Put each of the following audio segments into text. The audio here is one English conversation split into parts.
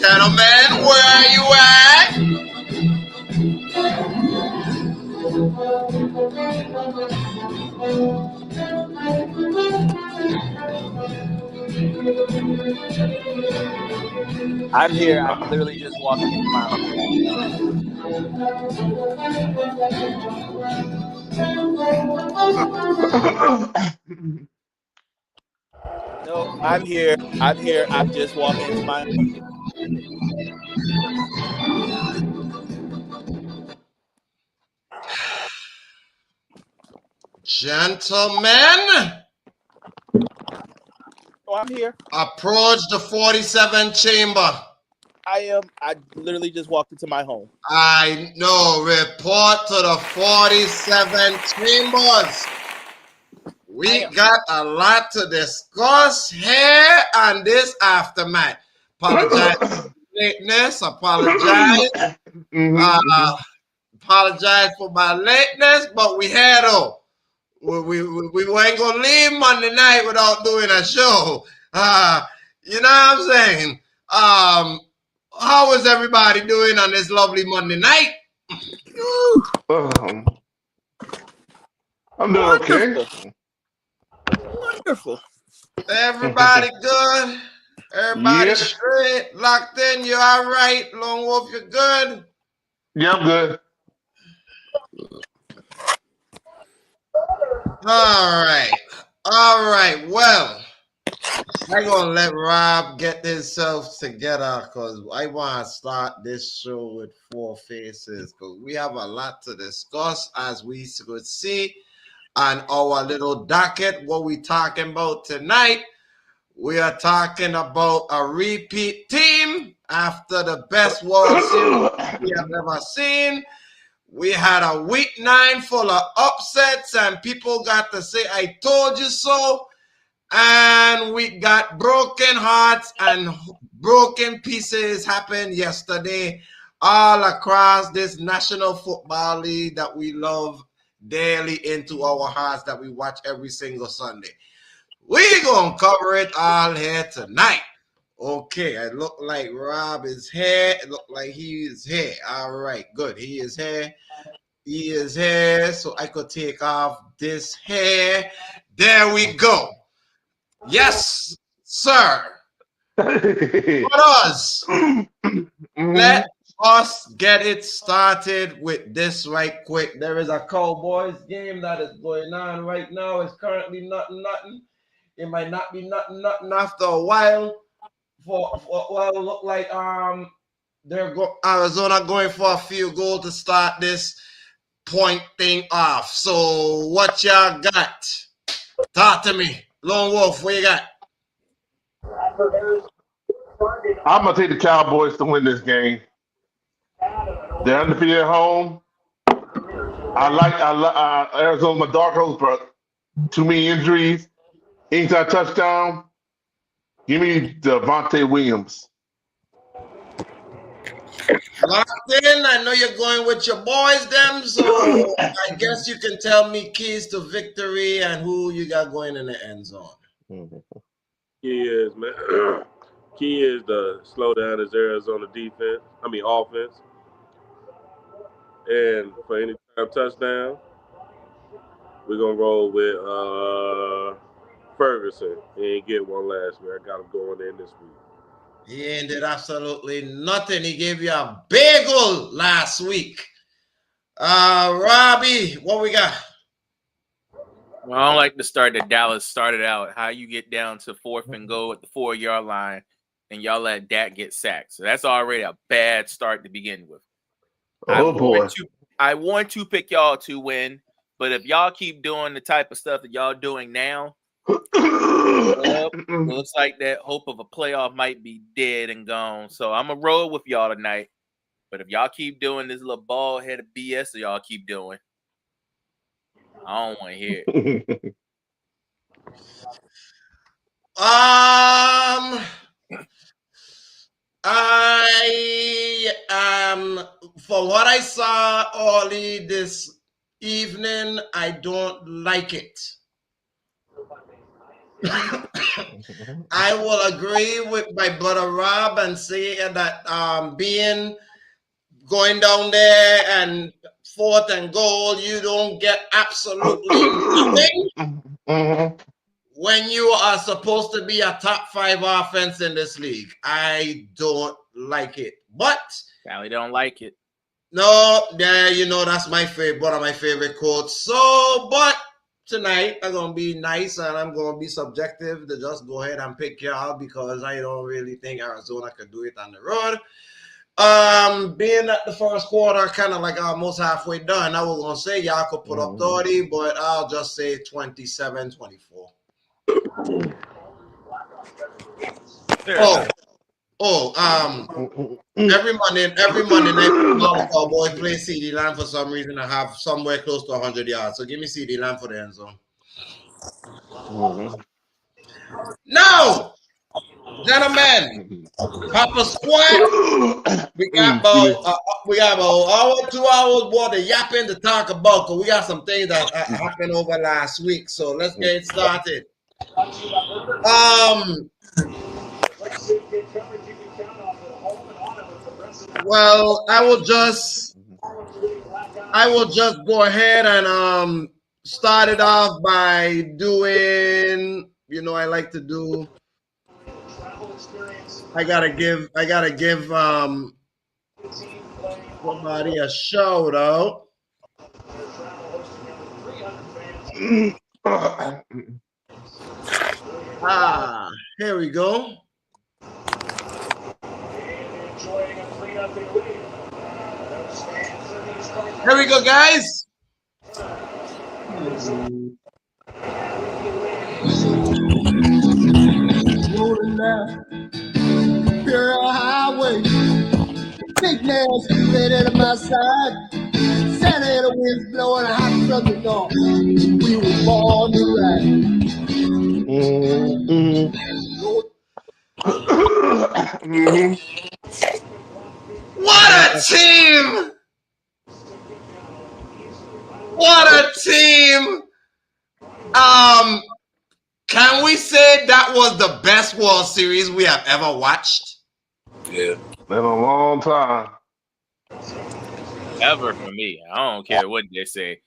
Gentlemen, where are you at? I'm here. I'm literally just walking into my home. No, I'm here. I'm here. I'm just walking into my. Gentlemen, Oh, I'm here. approach the 47 chamber. I literally just walked into my home. I know. Report to the 47 chambers. We got a lot to discuss here on this aftermath. Apologize for lateness. Apologize. Apologize for my lateness, but we had we ain't gonna leave Monday night without doing a show. You know what I'm saying? How is everybody doing on this lovely Monday night? I'm doing okay. Wonderful. Everybody good? Everybody straight? Locked in? You all right? Lone Wolf, you good? Yeah, I'm good. All right. All right. Well, I'm going to let Rob get himself together because I want to start this show with four faces because we have a lot to discuss as we could see on our little docket. What we talking about tonight? We are talking about a repeat team after the best World Series we have ever seen. We had a week 9 full of upsets and people got to say, I told you so. And we got broken hearts and broken pieces happened yesterday all across this National Football League that we love daily into our hearts that we watch every single Sunday. We're going to cover it all here tonight. Okay, it look like Rob is here. It look like he is here. All right, good. He is here. He is here, so I could take off this hair. There we go. Yes, sir. Let us get it started with this right quick. There is a Cowboys game that is going on right now. It's currently nothing. It might not be nothing after a while. For well, look like Arizona going for a field goal to start this point thing off. So what y'all got? Talk to me. Lone Wolf, what you got? I'm gonna take the Cowboys to win this game. They're undefeated at home. I like Arizona, my dark horse, but too many injuries. Inside touchdown. Give me Devontae Williams. Locked in. I know you're going with your boys, them. So I guess you can tell me keys to victory and who you got going in the end zone. Key is, man. Key is to slow down his Arizona offense. And for any time touchdown, we're gonna roll with Ferguson. He ain't get one last week. I got him going in this week. He ain't did absolutely nothing. He gave you a bagel last week. Robbie, what we got? Well, I don't like the start that Dallas started out. How you get down to 4th and goal at the 4-yard line and y'all let Dak get sacked. So that's already a bad start to begin with. Oh boy. I want to pick y'all to win, but if y'all keep doing the type of stuff that y'all doing now, looks like that hope of a playoff might be dead and gone. So I'm gonna roll with y'all tonight. But if y'all keep doing this little bald headed BS that y'all keep doing, I don't want to hear it. I for what I saw early this evening, I don't like it. I will agree with my brother Rob and say that going down there and 4th and goal, you don't get absolutely nothing when you are supposed to be a top 5 offense in this league. I don't like it. But Sally don't like it. No, yeah, that's one of my favorite quotes. So, but tonight I'm gonna be nice and I'm gonna be subjective to just go ahead and pick y'all because I don't really think Arizona could do it on the road. Being at the first quarter, kind of like almost halfway done, I was gonna say y'all could put up 30, but I'll just say 27-24. Every Monday night, all the Cowboys play CeeDee Lamb for some reason. I have somewhere close to 100 yards. So give me CeeDee Lamb for the end zone. Now, gentlemen, Papa Squad, we got about 2 hours worth of yapping to talk about because we got some things that happened over last week. So let's get it started. Well, I will just go ahead and start it off by doing, I like to do. I gotta give somebody a shout out. Here we go. Here we go, guys. Rolling down Imperial Highway, big nails right at my side. Santa Ana winds blowing, a hot southern north. We were born to ride. What a team! What a team! Can we say that was the best World Series we have ever watched? Yeah. In a long time. Ever for me. I don't care what they say.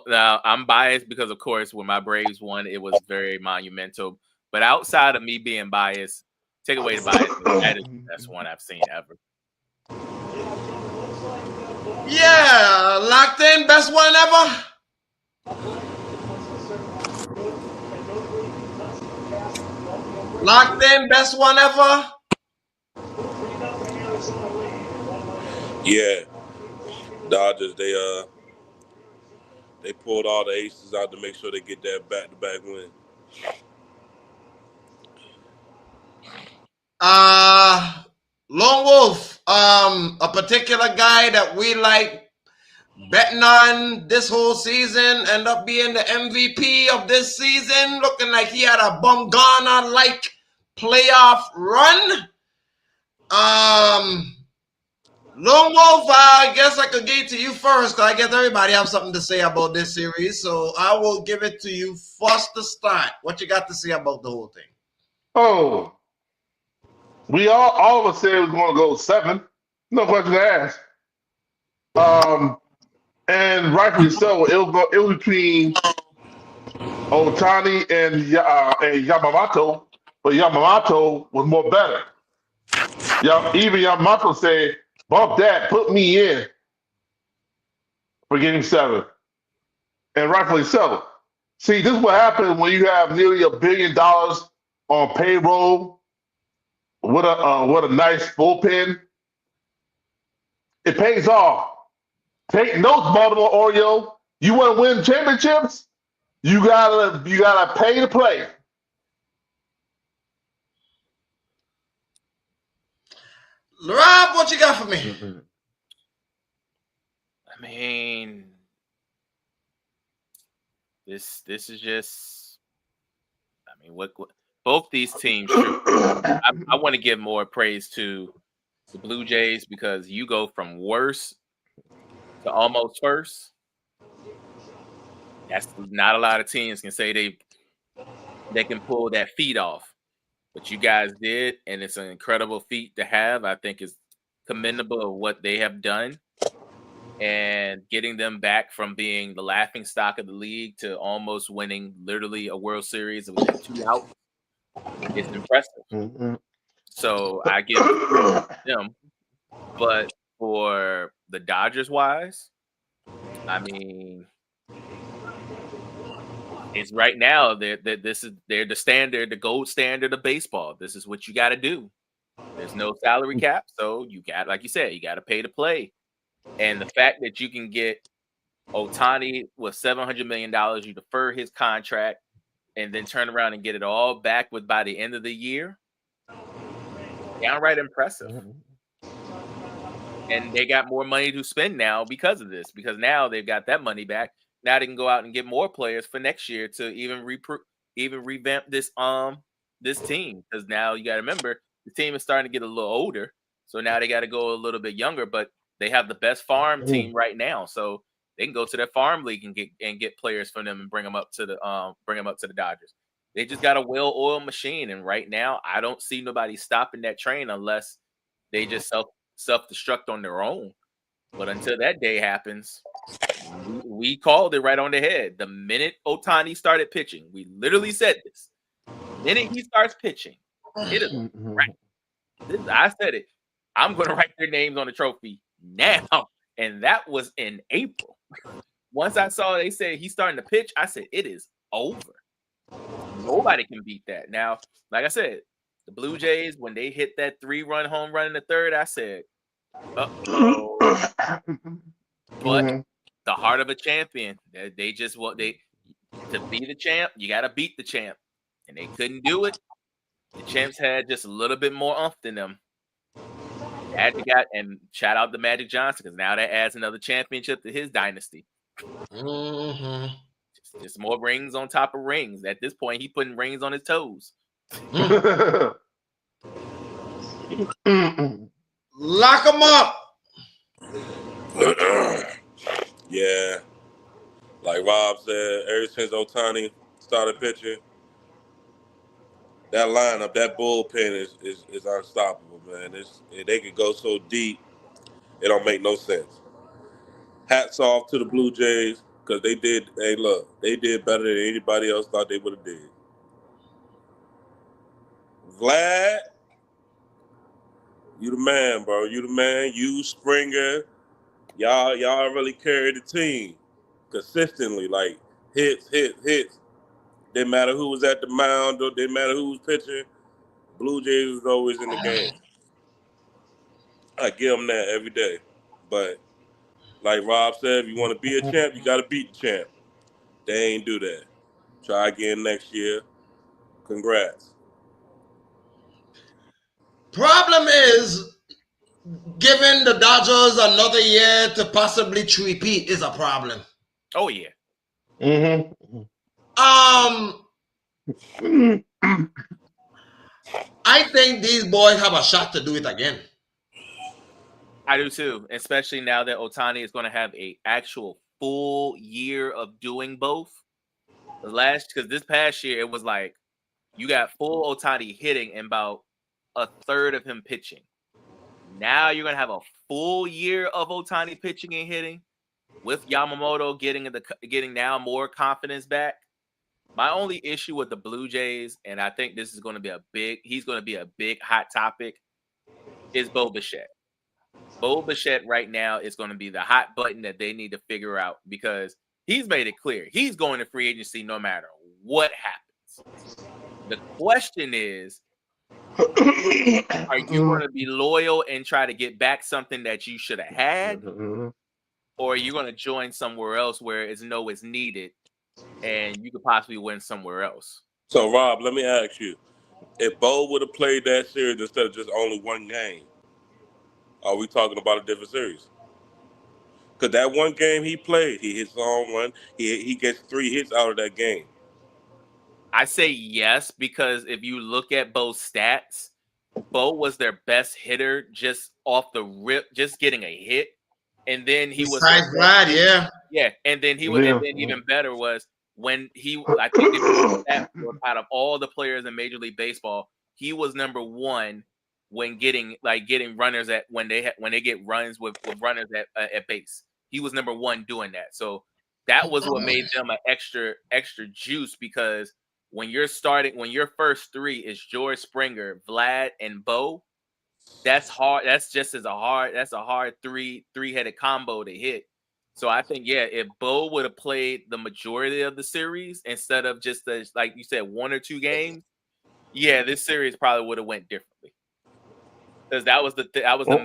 Now, I'm biased because, of course, when my Braves won, it was very monumental. But outside of me being biased, take away the bias, that is the best one I've seen ever. Yeah, locked in, best one ever. Locked in, best one ever. Yeah. Dodgers, they pulled all the aces out to make sure they get that back-to-back win. Lone Wolf, a particular guy that we like betting on this whole season, end up being the MVP of this season, looking like he had a Bumgarner-like playoff run. Lone Wolf, I guess I could give it to you first, because I guess everybody have something to say about this series, so I will give it to you first to start. What you got to say about the whole thing? Oh, we all of us said it was going to go 7. No question to ask. And rightfully so. It was between Otani and Yamamoto, but Yamamoto was more better. Even Yamamoto said, "Bump that, put me in for Game 7," and rightfully so. See, this is what happens when you have nearly $1 billion on payroll what a nice bullpen. It pays off. Take notes, Baltimore Orioles. You want to win championships? You gotta pay to play. Rob, what you got for me? I mean, this is just. I mean, what both these teams should. I want to give more praise to the Blue Jays because you go from worst to almost first. That's not a lot of teams can say they can pull that feat off, but you guys did, and it's an incredible feat to have. I think is commendable of what they have done, and getting them back from being the laughing stock of the league to almost winning literally a World Series with 2 outs is impressive. So I give them, but for the Dodgers wise, I mean, it's right now they're the standard, the gold standard of baseball. This is what you got to do. There's no salary cap, so you got, like you said, you got to pay to play. And the fact that you can get Ohtani with $700 million, you defer his contract, and then turn around and get it all back by the end of the year, downright impressive. And they got more money to spend now because of this, because now they've got that money back. Now they can go out and get more players for next year to even revamp this team. Because now you got to remember the team is starting to get a little older, so now they got to go a little bit younger. But they have the best farm team right now, so they can go to their farm league and get players from them and bring them up to the Dodgers. They just got a well-oiled machine, and right now I don't see nobody stopping that train unless they just self-destruct on their own. But until that day happens, we called it right on the head. The minute Ohtani started pitching, we literally said this. The minute he starts pitching, it is right. I said it. I'm going to write their names on the trophy now. And that was in April. Once I saw they said he's starting to pitch, I said, it is over. Nobody can beat that. Now, like I said, the Blue Jays, when they hit that 3-run home run in the third, I said, uh-oh. But the heart of a champion, they just want to be the champ, you got to beat the champ. And they couldn't do it. The champs had just a little bit more oomph than them. And shout out to Magic Johnson, because now that adds another championship to his dynasty. Just more rings on top of rings. At this point, he putting rings on his toes. Lock him up. Yeah. Like Rob said, ever since Ohtani started pitching, that lineup, that bullpen is unstoppable, man. They could go so deep, it don't make no sense. Hats off to the Blue Jays, because they did better than anybody else thought they would have did. Vlad, you the man, bro. You the man. You, Springer, y'all really carried the team consistently. Like hits. Didn't matter who was at the mound, or didn't matter who was pitching. Blue Jays was always in the game. I give them that every day. But like Rob said, if you want to be a champ, you got to beat the champ. They ain't do that. Try again next year. Congrats. Problem is, giving the Dodgers another year to possibly repeat is a problem. Oh yeah. I think these boys have a shot to do it again. I do too, especially now that Ohtani is going to have a actual full year of doing both. Because this past year it was like you got full Ohtani hitting and about a third of him pitching. Now you're going to have a full year of Ohtani pitching and hitting, with Yamamoto getting now more confidence back. My only issue with the Blue Jays, and I think this is going to be he's going to be a big hot topic, is Bo Bichette. Bo Bichette right now is going to be the hot button that they need to figure out, because he's made it clear he's going to free agency no matter what happens. The question is, Are you going to be loyal and try to get back something that you should have had, or are you going to join somewhere else where it's needed, and you could possibly win somewhere else? So, Rob, let me ask you: if Bo would have played that series instead of just only one game, are we talking about a different series? Because that one game he played, he hits home run. He gets 3 hits out of that game. I say yes, because if you look at Bo's stats, Bo was their best hitter just off the rip, just getting a hit. And then he was besides Vlad, yeah. Yeah, and then he was, and then even better was when I think out of all the players in Major League Baseball, he was number 1 when getting runners when they get runs with runners at base. He was number 1 doing that. So that was what made them an extra juice, because when your first 3 is George Springer, Vlad, and Bo, that's hard. That's a hard three-headed combo to hit. So I think, yeah, if Bo would have played the majority of the series instead of just like you said, 1 or 2 games, yeah, this series probably would have went differently. Because that was the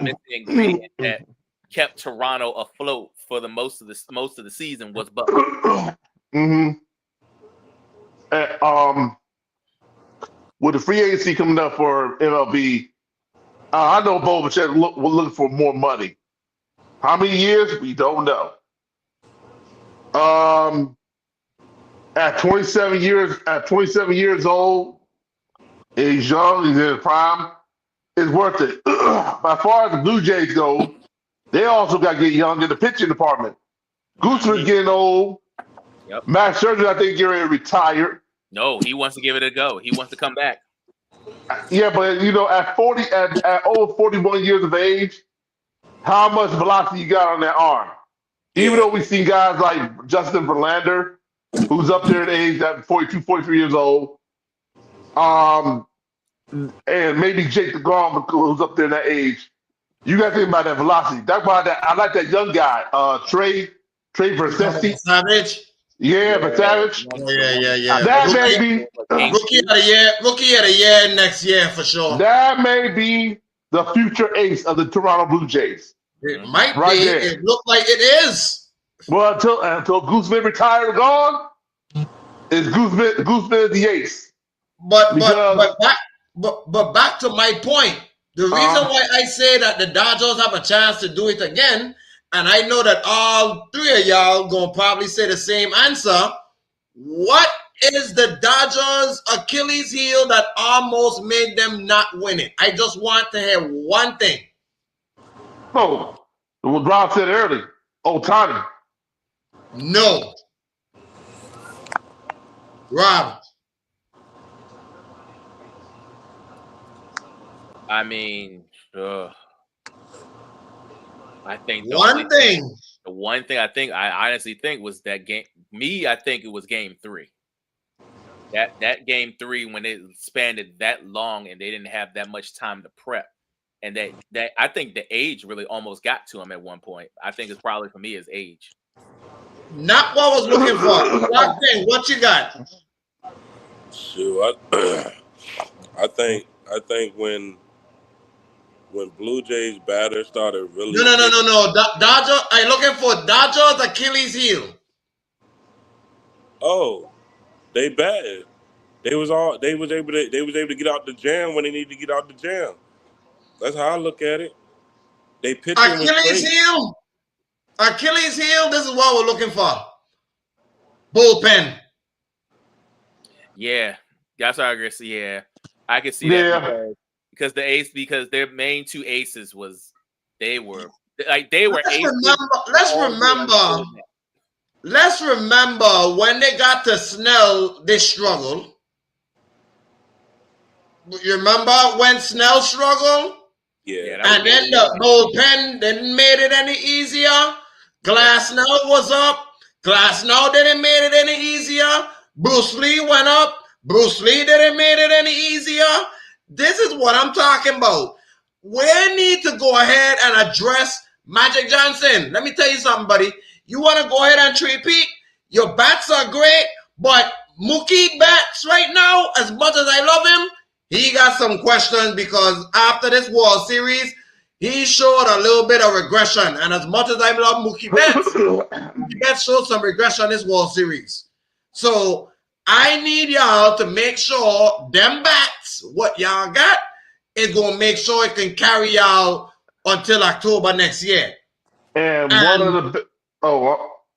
missing ingredient that kept Toronto afloat for the most of the season was Bo. With the free agency coming up for MLB, I know Bo Bichette will look for more money. How many years? We don't know. At 27 years old, he's young, he's in his prime. It's worth it. As far as the Blue Jays go, they also got to get young in the pitching department. Gooseman's getting old. Yep. Max Scherzer, I think, getting ready to retire. No, he wants to give it a go. He wants to come back. Yeah, but at over 41 years of age, how much velocity you got on that arm? Even though we've seen guys like Justin Verlander, who's up there in age at 42, 43 years old, and maybe Jake DeGrom, who's up there in that age. You got to think about that velocity. That's why I like that young guy, Trey Versesti. Savage. Yeah, but Savage. Yeah. That may be rookie of the year next year for sure. That may be the future ace of the Toronto Blue Jays. It might right be. There. It looked like it is. Well, until Gooseman retired and gone, is Gooseman the ace? But back to my point. The reason why I say that the Dodgers have a chance to do it again, and I know that all 3 of y'all gonna probably say the same answer. What is the Dodgers' Achilles heel that almost made them not win it? I just want to hear one thing. Oh, what Rob said earlier, Ohtani. No. Rob. I mean, I think the one thing I honestly think was that game. I think it was game 3. That game 3 when it expanded that long and they didn't have that much time to prep, and that I think the age really almost got to him at one point. I think it's probably for me his age. Not what I was looking for. What you got? Shoot, I think when Blue Jays batters started really No. Dodger. I'm looking for Dodgers Achilles heel. Oh, they batted. They was able to get out the jam when they needed to get out the jam. That's how I look at it. They pitched Achilles heel. Achilles heel. This is what we're looking for. Bullpen. Yeah, that's what I agree. Yeah, I can see that because their main 2 aces they were aces. Let's remember when they got to Snell, they struggled. You remember when Snell struggled? Yeah. And then the bullpen didn't make it any easier. Glasnow was up. Glasnow didn't make it any easier. Bruce Lee went up. Bruce Lee didn't make it any easier. This is what I'm talking about. We need to go ahead and address Magic Johnson. Let me tell you something, buddy. You want to go ahead and repeat? Your bats are great, but Mookie bats right now, as much as I love him, he got some questions because after this World Series, he showed a little bit of regression. And as much as I love Mookie Betts, Mookie Betts showed some regression this World Series. So I need y'all to make sure them bats, what y'all got, is going to make sure it can carry y'all until October next year. And one of the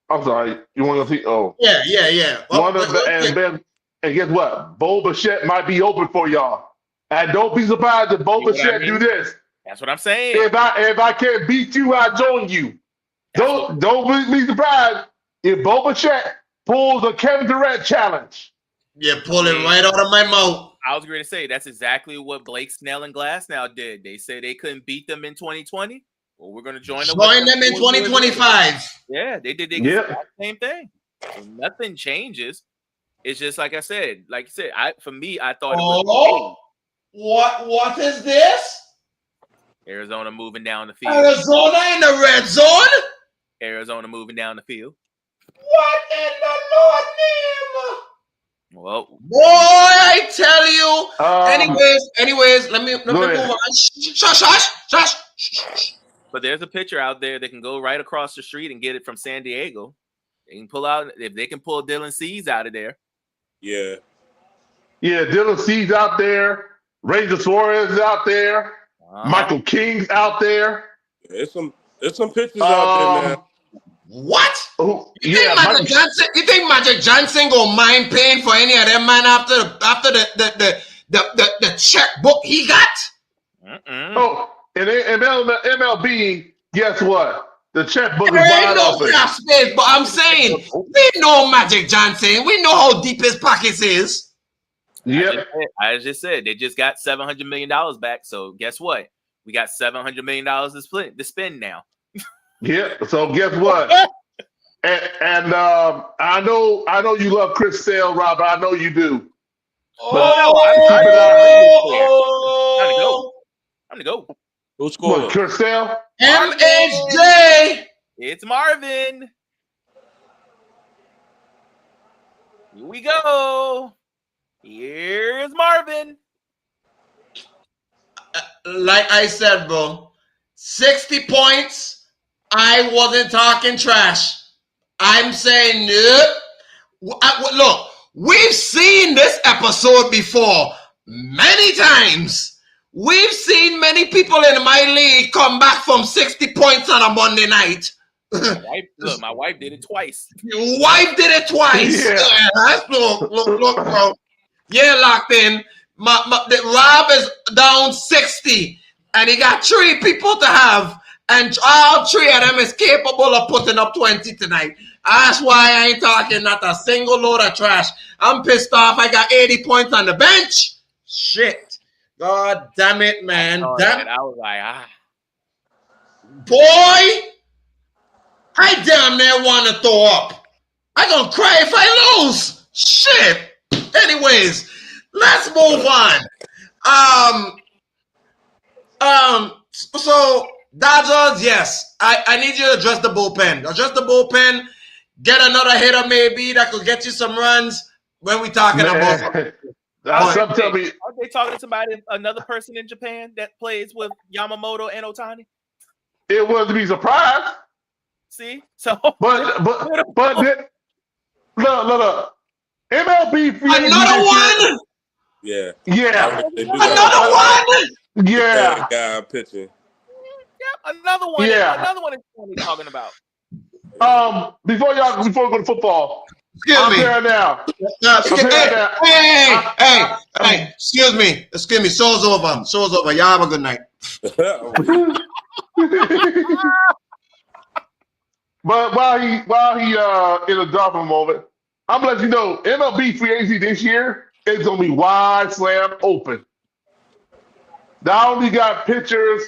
I'm sorry. You want to see? Oh, yeah. One of the and guess what? Bo Bichette might be open for y'all. And don't be surprised if Bo Bichette do this. That's what I'm saying. If I can't beat you, I join you. Don't be surprised if Bo Bichette pulls a Kevin Durant challenge. Yeah, pull it right out of my mouth. I was going to say that's exactly what Blake Snell and Glasnow did. They said they couldn't beat them in 2020. Well, we're going to join them in 2025. Yeah, they did the exact same thing. So nothing changes. It's just like I said. Like you said, I thought it was. What is this? Arizona moving down the field. Arizona in the red zone? Arizona moving down the field. What in the Lord name? Well, boy, I tell you. Anyways, let me move on. Shush. But there's a pitcher out there that can go right across the street and get it from San Diego. They can pull out if they can pull Dylan Cease out of there. Yeah. Yeah, Dylan Cease out there. Ranger Suarez is out there. Michael King's out there. Yeah, there's some pitchers out there, man. What? You think Magic Johnson gonna mind paying for any of them, man? After the checkbook he got? Oh, and MLB, guess what? The checkbook is wide open. There ain't no cap space, but I'm saying we know Magic Johnson. We know how deep his pockets is. Yep. I just said they just got $700 million back. So guess what? We got $700 million to spend now. Yeah. So guess what? and I know you love Chris Sale, Rob. I know you do. I'm gonna go. Who scored? What, Chris Sale? MHJ. It's Marvin. Here we go. Here's Marvin. Like I said, bro, 60 points. I wasn't talking trash. I'm saying, look, we've seen this episode before many times. We've seen many people in my league come back from 60 points on a Monday night. My wife did it twice. Your wife did it twice. Yeah. Look, bro. Yeah, locked in. Rob is down 60, and he got 3 people to have, and all 3 of them is capable of putting up 20 tonight. That's why I ain't talking not a single load of trash. I'm pissed off. I got 80 points on the bench. Shit. God damn it, man. I was like, Boy, I damn near want to throw up. I gonna cry if I lose. Shit. Anyways, let's move on. So Dodgers, yes. I need you to address the bullpen. Get another hitter maybe that could get you some runs when we talking about. Aren't they talking to somebody, another person in Japan that plays with Yamamoto and Ohtani? It wouldn't be surprised. See, so but look. MLB free another one. Yeah. Another one. Yeah. Guy pitching. Yeah, another one. Yeah. Another one is what we're talking about. Before we go to football. Excuse me. There now. Hey. Excuse me. Show's over. Y'all have a good night. But while he in a darker moment, I'm gonna let you know MLB free agency this year is gonna be wide slam open. Not only got pitchers,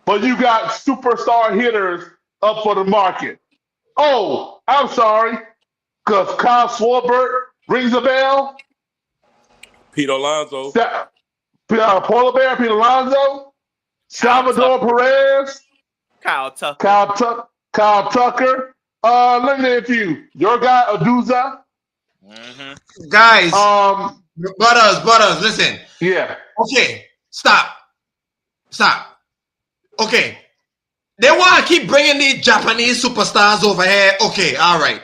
but you got superstar hitters up for the market. Oh, I'm sorry, because Kyle Schwarber rings a bell. Pete Alonso. Polar Bear, Pete Alonso. Salvador Perez. Kyle Tucker. Kyle Tucker. Let me name a few. Your guy, Aduza. Guys, Brothers, listen. Yeah. Okay, stop. Okay, they want to keep bringing these Japanese superstars over here. Okay, all right.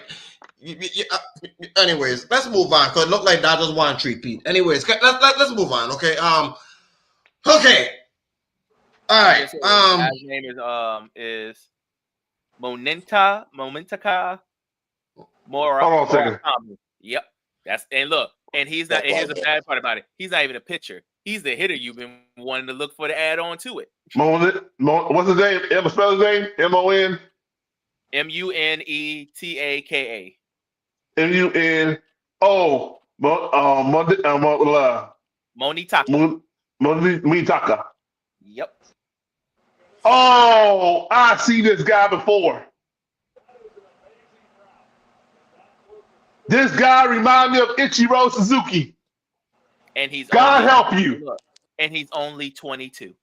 Anyways, let's move on because it look like that just want to repeat. Anyways, let's move on. Okay. Okay. All Like right. I said, the guy's name is Momentaka Hold on a second. Murakami. Yep. And he's not. And here's the bad part about it. He's not even a pitcher. He's the hitter you've been wanting to look for to add on to it. What's his name? Ever spell his name? M-O-N? Munetaka. M-U-N-O. Monitaka. Monitaka. Yep. Oh, I see this guy before. This guy reminds me of Ichiro Suzuki. And he's God help you. And he's only 22.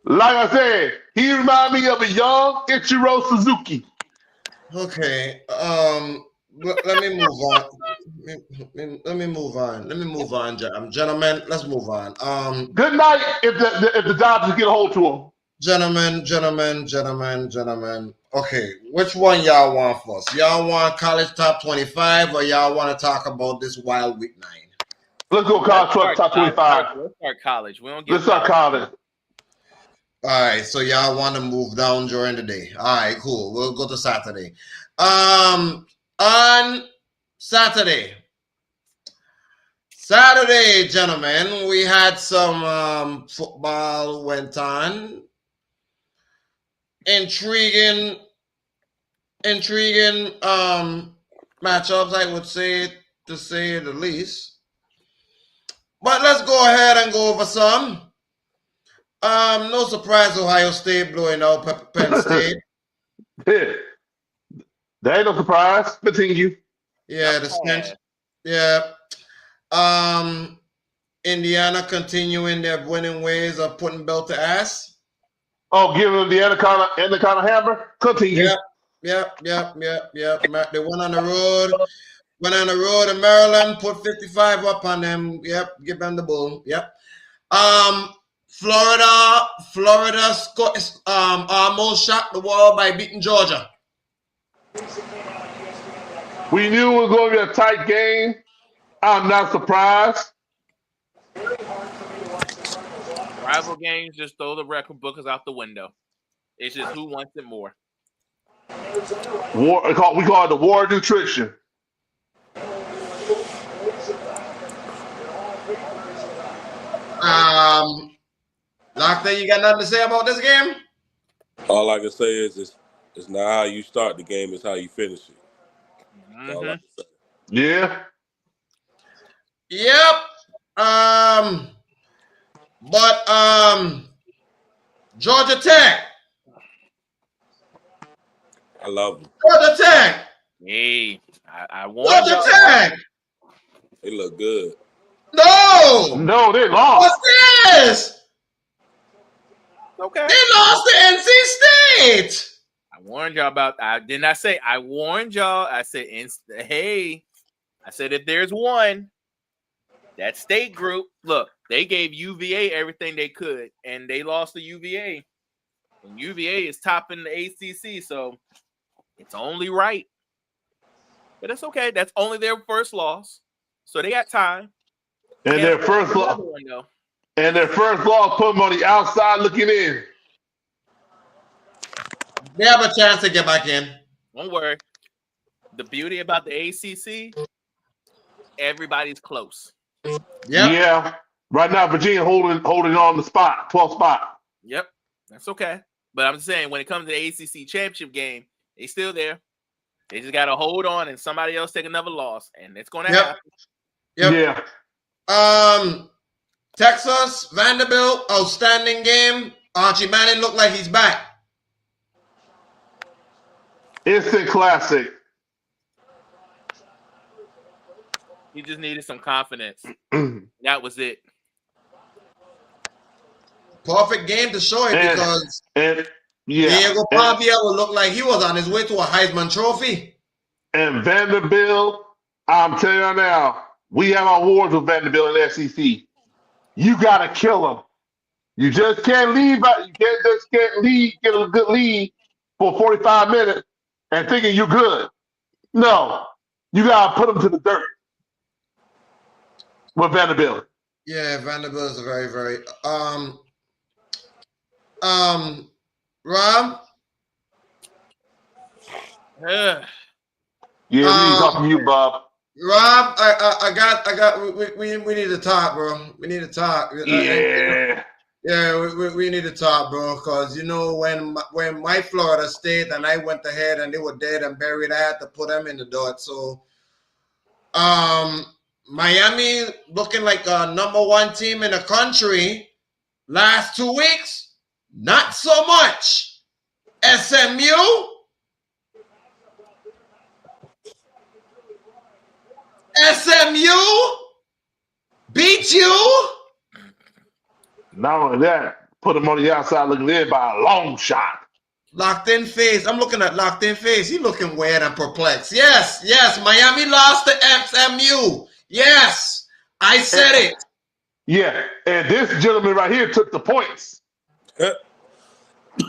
Like I said, he reminds me of a young Ichiro Suzuki. Okay. Let me move on. Let me move on, gentlemen. Let's move on. Good night. If the Dodgers get a hold to him. Gentlemen. Okay, which one y'all want first? Y'all want college top 25 or y'all want to talk about this wild week 9? Let's go college top 25. Let's start college. Let's start college. All right, so y'all want to move down during the day. All right, cool. We'll go to Saturday. On Saturday, gentlemen, we had some football went on. Intriguing matchups, I would say, to say the least. But let's go ahead and go over some. No surprise, Ohio State blowing out Penn State. Yeah. That ain't no surprise. Continue. Yeah, the stench. Yeah. Indiana continuing their winning ways of putting belt to ass. Oh, giving them the anaconda hammer. Continue. Yep. They went on the road in Maryland, put 55 up on them. Yep, give them the bull. Yep. Florida almost shocked the world by beating Georgia. We knew it was going to be a tight game. I'm not surprised. Rival games just throw the record bookers out the window. It's just who wants it more. We call it the war of nutrition. Doctor, you got nothing to say about this game? All I can say is it's not how you start the game, it's how you finish it. That's all I can say. Yeah. Yep. But Georgia Tech. I love them. Georgia Tech. Hey, I warned Georgia y'all. Tech. They look good. No, they lost. What's this? Okay. They lost to NC State. I warned y'all about. Didn't I say? I warned y'all. I said, hey. I said if there's one, that state group. Look, they gave UVA everything they could, and they lost to UVA. And UVA is topping the ACC, so it's only right. But it's okay. That's only their first loss, so they got time. And their first loss. And their first loss put them on the outside looking in. They have a chance to get back in. Don't worry. The beauty about the ACC, everybody's close. Yep. Yeah. Right now, Virginia holding on the spot, 12th spot. Yep. That's okay. But I'm saying when it comes to the ACC championship game, they still there. They just got to hold on and somebody else take another loss, and it's going to happen. Yep. Yeah. Texas, Vanderbilt, outstanding game. Archie Manning looked like he's back. Instant classic. He just needed some confidence. That was it. Perfect game to show it because Diego Pavia will look like he was on his way to a Heisman Trophy. And Vanderbilt, I'm telling you now, We have our wars with Vanderbilt and SEC. You got to kill them. You just can't leave. You can't lead, get a good lead for 45 minutes and thinking you're good. No, you got to put them to the dirt with Vanderbilt. Yeah, Vanderbilt is a very, very Rob. Ugh. Yeah, we need to talk to you, Bob. Rob, we need to talk, bro. We need to talk. Yeah. We need to talk, bro, because when my Florida State and I went ahead and they were dead and buried, I had to put them in the dirt. So, Miami looking like a #1 team in the country. Last 2 weeks, not so much. SMU. SMU beat you. Not only that, put him on the outside looking in by a long shot. Locked in face. I'm looking at locked in face. He looking weird and perplexed. Yes. Miami lost to SMU. Yes. I said it. Yeah. And this gentleman right here took the points.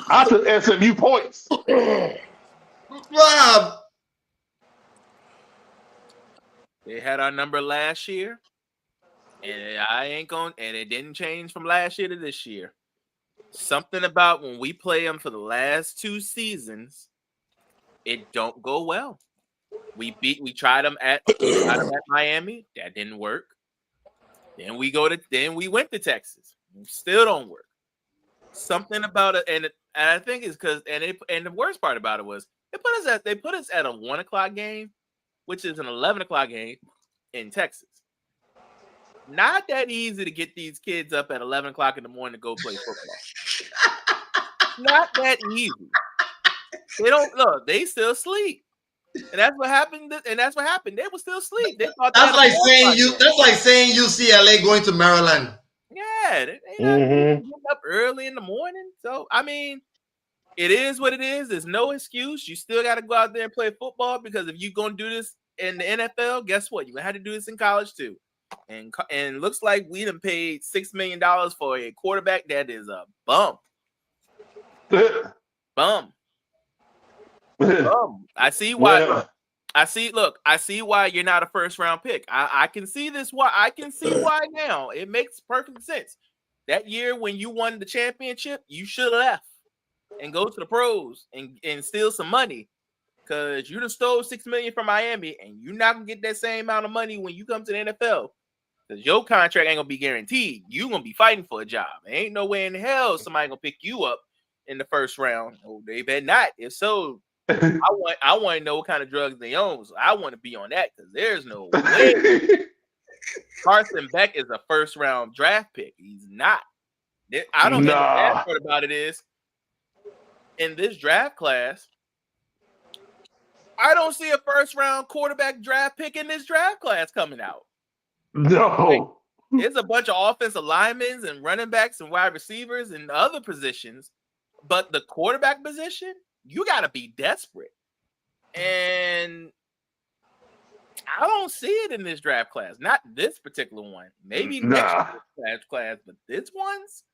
I took SMU points. Rob. They had our number last year, and it didn't change from last year to this year. Something about when we play them for the last 2 seasons, it don't go well. We tried them at Miami, that didn't work. Then we went to Texas, still don't work. Something about it, and I think it's because and the worst part about it was they put us at a 1 o'clock game, which is an 11 o'clock game in Texas. Not that easy to get these kids up at 11 o'clock in the morning to go play football. Not that easy. They don't look. They still sleep, and that's what happened. They were still asleep. They thought that's like saying UCLA going to Maryland. Yeah, they getting up early in the morning. So I mean, it is what it is. There's no excuse. You still got to go out there and play football because if you're gonna do this in the NFL, guess what? You're gonna have to do this in college too. And looks like we done paid $6 million for a quarterback that is a bum. Bum. I see why. Well, I see why you're not a first round pick. I can see this. I can see why now. It makes perfect sense. That year when you won the championship, you should have left and go to the pros and steal some money. Because you just stole $6 million from Miami, and you're not gonna get that same amount of money when you come to the NFL. Because your contract ain't gonna be guaranteed. You're gonna be fighting for a job. There ain't no way in hell somebody gonna pick you up in the first round. Oh, they bet not. If so, I want to know what kind of drugs they own. So I want to be on that because there's no way. Carson Beck is a first round draft pick. He's not. I don't know. The bad part about it is in this draft class, I don't see a first round quarterback draft pick in this draft class coming out. No. There's a bunch of offensive linemen and running backs and wide receivers and other positions, but the quarterback position, you got to be desperate. And I don't see it in this draft class. Not this particular one. Maybe next year's class, but this one's,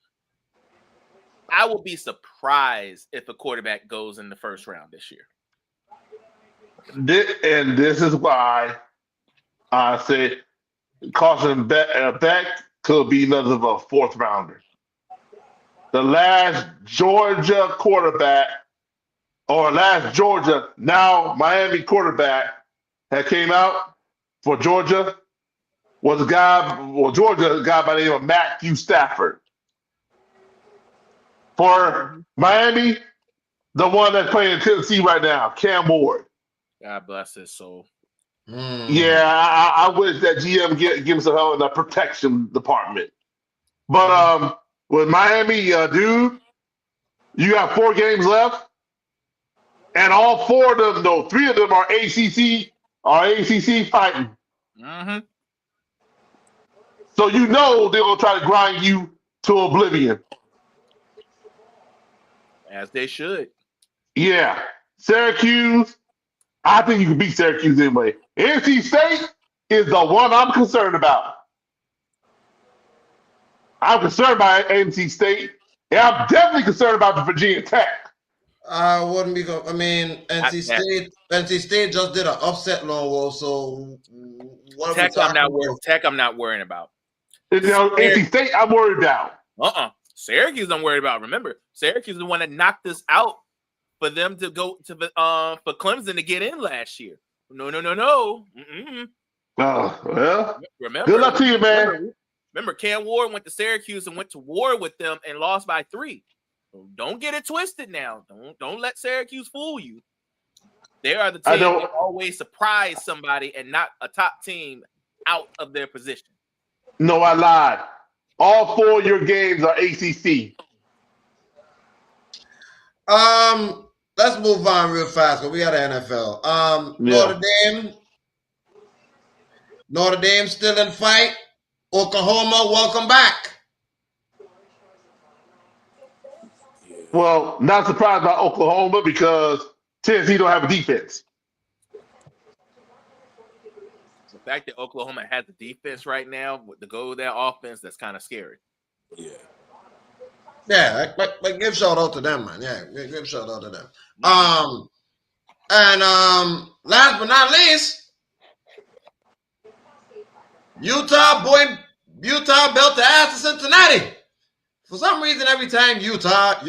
I will be surprised if a quarterback goes in the first round this year. And this is why I say Carson Beck could be another of a 4th rounder. The last Georgia quarterback, or last Georgia, now Miami quarterback that came out for Georgia was a guy by the name of Matthew Stafford. For Miami, the one that's playing in Tennessee right now, Cam Ward. God bless his soul. Yeah, I wish that GM give him some help in the protection department. But with Miami, dude, you got 4 games left, and all 4 of them, though 3 of them are ACC fighting. Mm-hmm. So you know they're gonna try to grind you to oblivion. As they should. Yeah, Syracuse. I think you can beat Syracuse anyway. NC State, is the one I'm concerned about. I'm concerned about NC State, and I'm definitely concerned about the Virginia Tech. I wouldn't be. I mean, NC State just did an upset, Lone Wolf. So what are we talking about? Tech, I'm not worrying about. NC State, I'm worried about. Syracuse, I'm worried about. Remember, Syracuse is the one that knocked us out for them to go to for Clemson to get in last year. No. Well, remember, good luck to you, man. Remember, Cam Ward went to Syracuse and went to war with them and lost by 3. So don't get it twisted now. Don't let Syracuse fool you. They are the team that always surprise somebody and knock a top team out of their position. No, I lied. All 4 of your games are ACC. Let's move on real fast because we got the NFL. Notre Dame still in fight. Oklahoma, welcome back. Well, not surprised by Oklahoma because Tennessee don't have a defense. The fact that Oklahoma has the defense right now with the go of their offense, that's kind of scary. Yeah, but give shout out to them, man. Yeah, give shout out to them. And last but not least, Utah built the ass to Cincinnati. For some reason, every time Utah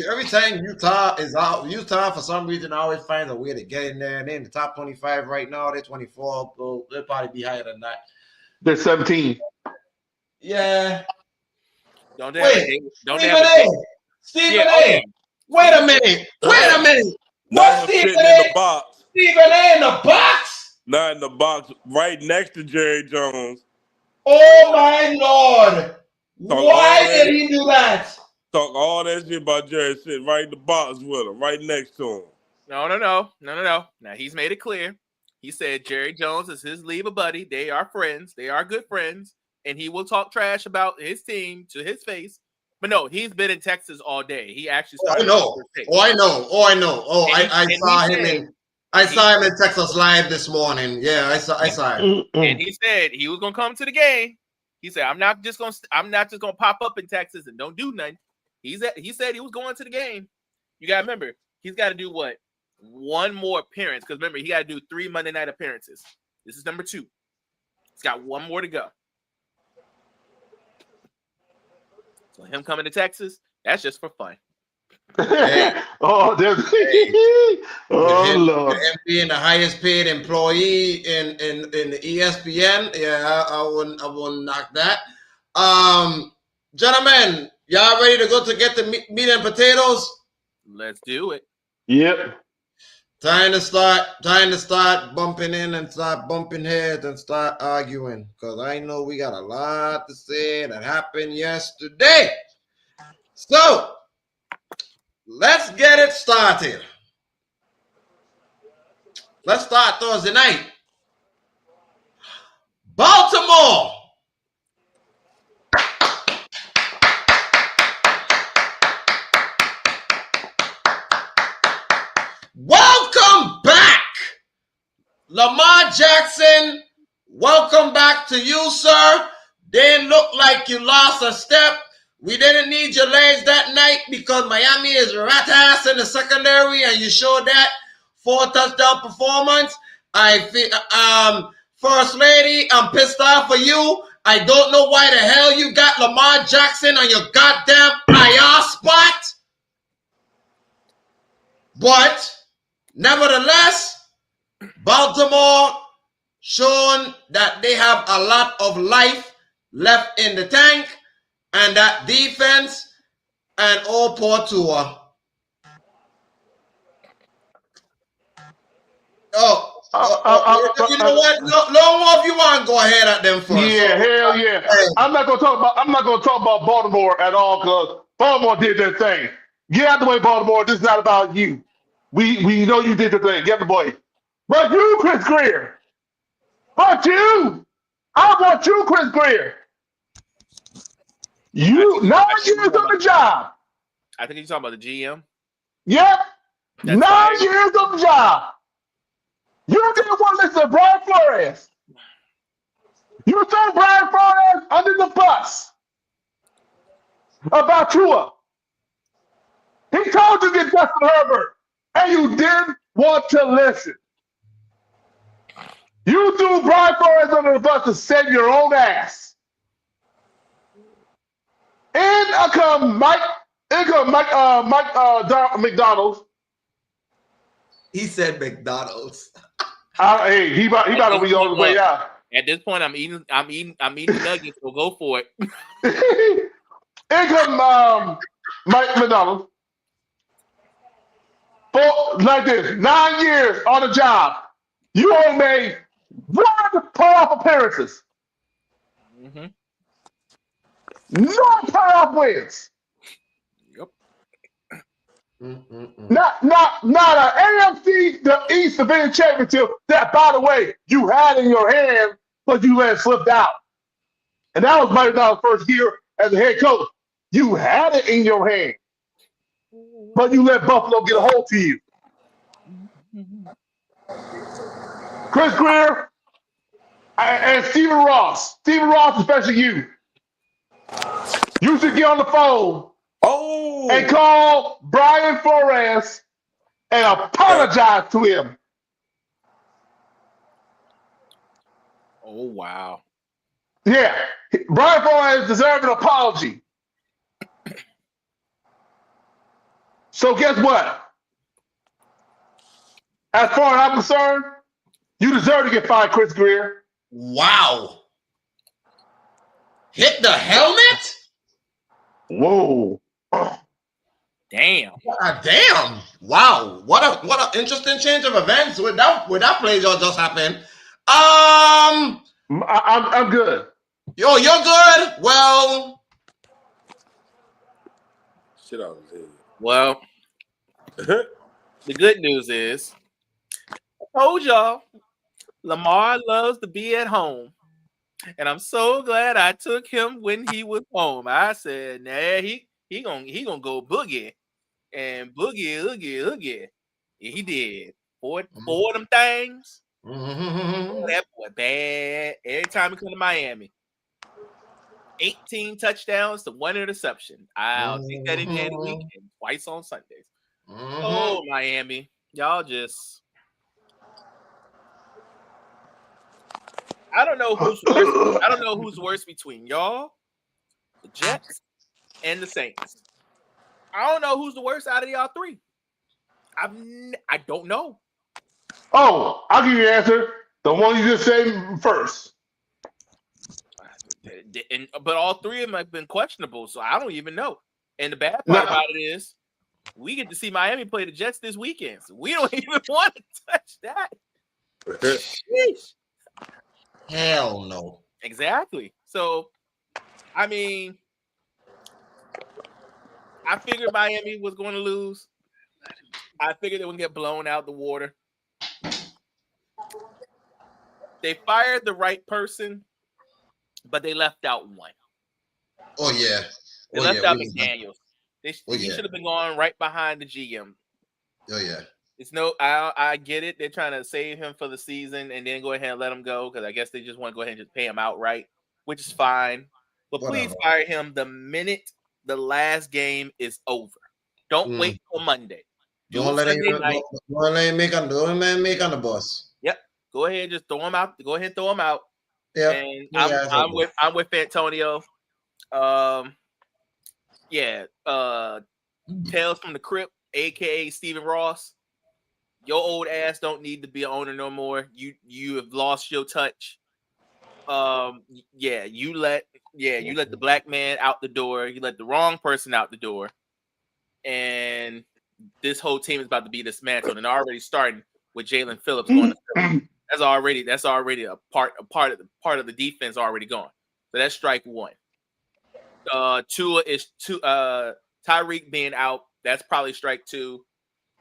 is out, Utah for some reason always finds a way to get in there. They're in the top 25 right now. They're 24. So they'll probably be higher than that. They're 17. Yeah. Stephen A. Wait a minute. What Stephen A? In the box. Stephen A. in the box? Not in the box. Right next to Jerry Jones. Oh my Lord. Why did he do that? Talk all that shit about Jerry sitting right in the box with him, right next to him. No. Now he's made it clear. He said Jerry Jones is his leader buddy. They are friends. They are good friends. And he will talk trash about his team to his face. But no, he's been in Texas all day. He actually started. I know. I saw him in Texas Live this morning. Yeah, I saw him. And he said he was gonna come to the game. He said, I'm not just gonna pop up in Texas and don't do nothing. He said he was going to the game. You gotta remember, he's got to do what? One more appearance. Because remember, he got to do 3 Monday night appearances. This is number 2. He's got one more to go. So him coming to Texas, that's just for fun. Lord. Him being the highest paid employee in the ESPN. Yeah, I wouldn't knock that. Gentlemen, y'all ready to go to get the meat and potatoes? Let's do it. Yep. Time to start bumping in and start bumping heads and start arguing. Because I know we got a lot to say that happened yesterday. So let's get it started. Let's start Thursday night. Baltimore. Welcome back, Lamar Jackson. Welcome back to you, sir. Didn't look like you lost a step. We didn't need your legs that night because Miami is rat ass in the secondary, and you showed that 4-touchdown performance. I feel, First Lady, I'm pissed off for you. I don't know why the hell you got Lamar Jackson on your goddamn IR spot. But nevertheless, Baltimore shown that they have a lot of life left in the tank, and that defense and all poor Tua. You know what? No, if you want to go ahead at them first. Yeah, hell yeah. Hey. I'm not gonna talk about Baltimore at all because Baltimore did their thing. Get out the way, Baltimore. This is not about you. We know you did the thing. Get the boy. But you, Chris Greer. But you. I want you, Chris Greer. You 9 years on the job. I think you're talking about the GM. Yep. 9 years on the job. You didn't want to listen to Brian Flores. You threw Brian Flores under the bus about Tua. He told you to get Justin Herbert, and you didn't want to listen. You threw Brian Flores under the bus to save your own ass. In come Mike McDonald. He said McDonald's. Hey, he about to be on the way out. At this point, I'm eating nuggets. So go for it. In come Mike McDonald. Like this, 9 years on the job. You only made 1 playoff appearances. Mm-hmm. No playoff wins. Yep. Not an AFC the East Division Championship that, by the way, you had in your hand, but you let it slip out. And that was Mike McDonald's first year as a head coach. You had it in your hand, but you let Buffalo get a hold to you. Chris Greer and Stephen Ross. Stephen Ross, especially you. You should get on the phone and call Brian Flores and apologize to him. Oh, wow. Yeah. Brian Flores deserves an apology. So guess what? As far as I'm concerned, you deserve to get fired, Chris Greer. Wow. Hit the helmet? Whoa. Damn. Damn. Wow. What an interesting change of events with that play just happened. I'm good. Yo, you're good? Well. Shit out of his head. Well, the good news is, I told y'all, Lamar loves to be at home. And I'm so glad I took him when he was home. I said, nah, he gonna go boogie. And boogie. He did. Four of them things. Mm-hmm. That boy bad. Every time he come to Miami. 18 touchdowns to 1 interception. I'll take that any day of the week and twice on Sundays. Oh, Miami. Y'all just... I don't know who's worse. I don't know who's worse between y'all, the Jets, and the Saints. I don't know who's the worst out of y'all three. I don't know. Oh, I'll give you the answer. The one you just said first. But all three of them have been questionable, so I don't even know. And the bad part about it is, we get to see Miami play the Jets this weekend, so we don't even want to touch that. Sheesh. Hell no. Exactly. So, I mean, I figured Miami was going to lose. I figured they would get blown out the water. They fired the right person, but they left out one. Oh, yeah. They left out McDaniels. He should have been going right behind the GM. Oh, yeah. It's I get it. They're trying to save him for the season and then go ahead and let him go because I guess they just want to go ahead and just pay him outright, which is fine. But please fire him the minute the last game is over. Don't wait till Monday. Don't let him make on the bus. Yep. Go ahead and just throw him out. Go ahead and throw him out. Yeah. And I'm with Antonio. Tales from the Crypt, aka Stephen Ross. Your old ass don't need to be an owner no more. You have lost your touch. You let the black man out the door. You let the wrong person out the door, and this whole team is about to be dismantled. And already starting with Jalen Phillips going to Phillips. That's already a part of the defense already gone. So that's strike one. Tua is Tyreek being out. That's probably strike two,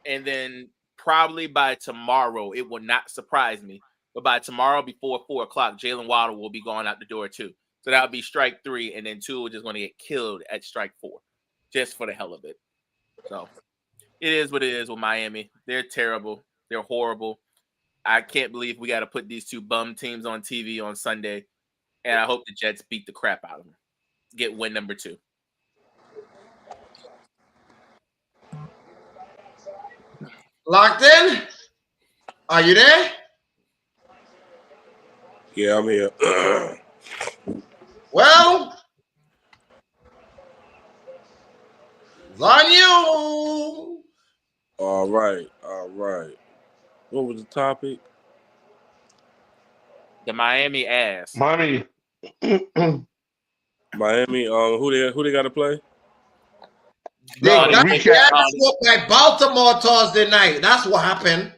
and then. Probably by tomorrow, it will not surprise me. But by tomorrow, before 4:00, Jalen Waddle will be going out the door too. So that would be strike three, and then two is just going to get killed at strike four, just for the hell of it. So it is what it is with Miami. They're terrible. They're horrible. I can't believe we got to put these two bum teams on TV on Sunday. And I hope the Jets beat the crap out of them. Get win number 2. Locked in? Are you there? Yeah, I'm here. Well, it's on you. All right. What was the topic? The Miami ass. Miami. Miami. Who they got to play? They No, the got recap. their ass whooped by Baltimore Thursday night. That's what happened.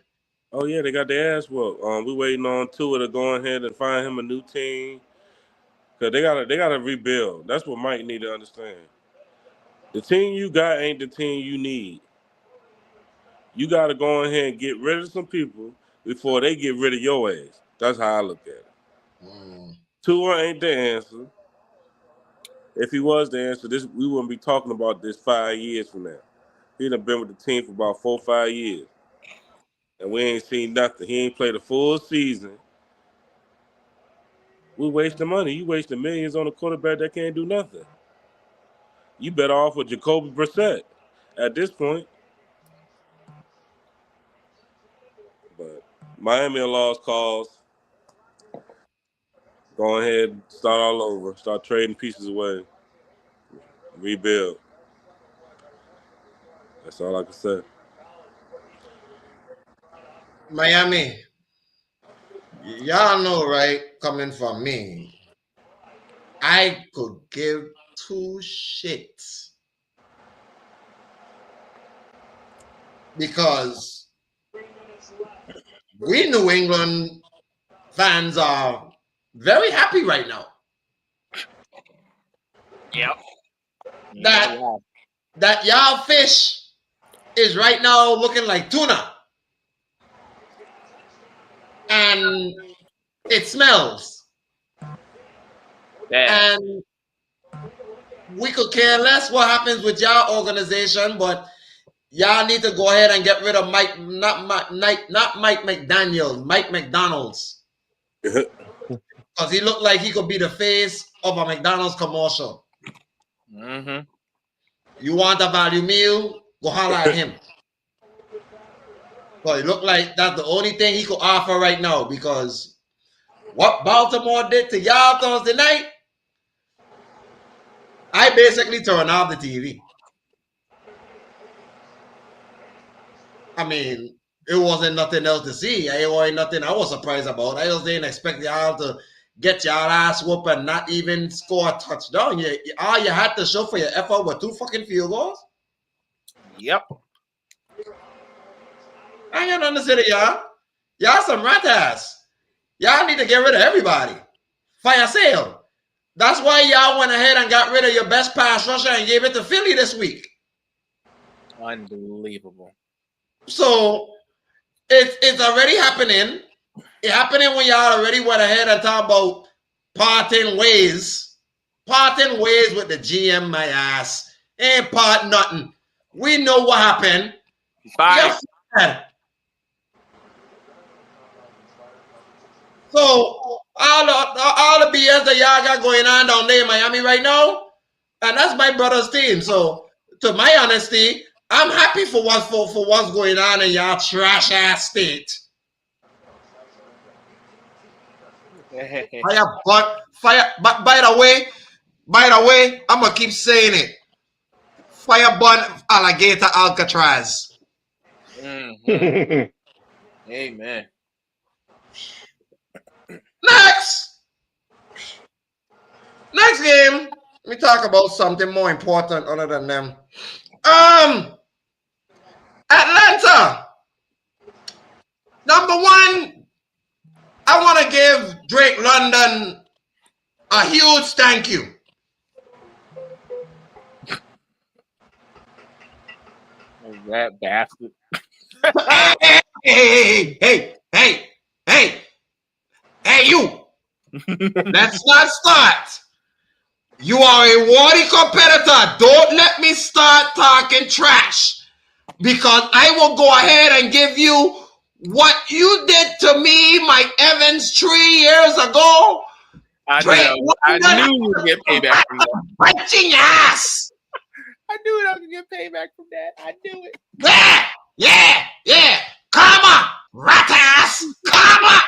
Oh yeah, they got their ass whooped. We waiting on Tua to go ahead and find him a new team. Cause they gotta rebuild. That's what Mike need to understand. The team you got ain't the team you need. You gotta go ahead and get rid of some people before they get rid of your ass. That's how I look at it. Tua ain't the answer. If he was the answer, we wouldn't be talking about this 5 years from now. He done been with the team for about 4 or 5 years. And we ain't seen nothing. He ain't played a full season. We wasting money. You wasting millions on a quarterback that can't do nothing. You better off with Jacoby Brissett at this point. But Miami a lost cause. Go ahead, start all over. Start trading pieces away. Rebuild. That's all I can say. Miami. Y'all know, right? Coming from me, I could give 2 shits. Because we New England fans are very happy right now. Yep. That y'all fish is right now looking like tuna. And it smells. Yeah. And we could care less what happens with y'all organization, but y'all need to go ahead and get rid of Mike McDaniel, Mike McDonald's. Because he looked like he could be the face of a McDonald's commercial. Mm-hmm. You want a value meal? Go holler at him. But it looked like that's the only thing he could offer right now, because what Baltimore did to y'all Thursday night, I basically turned off the TV. I mean, it wasn't nothing else to see. It wasn't nothing I was surprised about. I just didn't expect y'all to get y'all ass whooped and not even score a touchdown. All you had to show for your effort were 2 fucking field goals? Yep. I ain't gonna understand it, y'all. Y'all some rat ass. Y'all need to get rid of everybody. Fire sale. That's why y'all went ahead and got rid of your best pass rusher and gave it to Philly this week. Unbelievable. So it's already happening. It's happening when y'all already went ahead and talk about parting ways. Parting ways with the GM, my ass. Ain't part nothing. We know what happened. Bye. So all the BS that y'all got going on down there in Miami right now, and that's my brother's team. So to my honesty, I'm happy for what's going on in y'all trash ass state. Fire. But by the way, I'm gonna keep saying it. Fire bun alligator Alcatraz. Mm-hmm. Amen. Next game. Let me talk about something more important other than them. Atlanta. Number 1, I want to give Drake London a huge thank you. That bastard. Hey, you. Let's not start. You are a worthy competitor. Don't let me start talking trash, because I will go ahead and give you what you did to me, Mike Evans, 3 years ago. Drake I London, knew you would get payback from that. punching your ass. I knew I was gonna get payback from that. I knew it. Yeah. Karma, rat ass. Karma.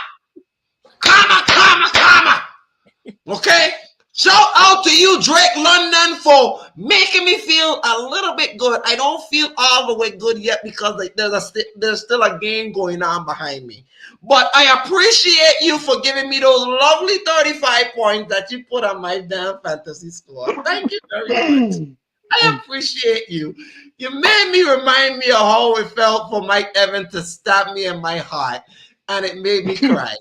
Okay? Shout out to you, Drake London, for making me feel a little bit good. I don't feel all the way good yet because there's still a game going on behind me. But I appreciate you for giving me those lovely 35 points that you put on my damn fantasy score. Thank you very much. I appreciate you. You made me remind me of how it felt for Mike Evans to stab me in my heart, and it made me cry.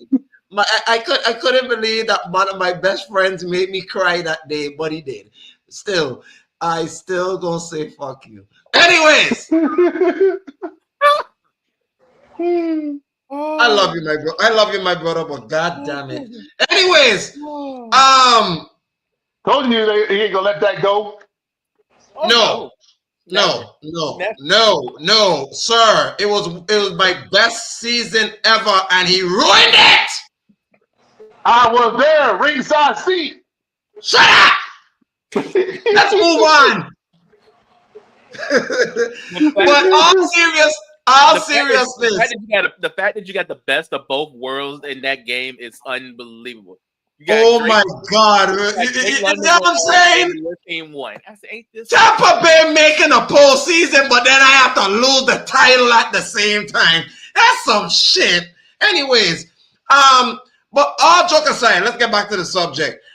I couldn't believe that one of my best friends made me cry that day, but he did. Still, I still gonna say fuck you. Anyways, I love you, my bro. I love you, my brother, but god damn it. Anyways, Told you he ain't gonna let that go. no, sir. It was my best season ever, and he ruined it. I was there, ringside seat. Shut up. Let's move on. But all seriousness. The fact that you got the best of both worlds in that game is unbelievable. Oh Drake, my God! You know what I'm saying? Your team won. I said, ain't this Tampa Bay making a postseason, but then I have to lose the title at the same time. That's some shit. Anyways, but all joke aside, let's get back to the subject.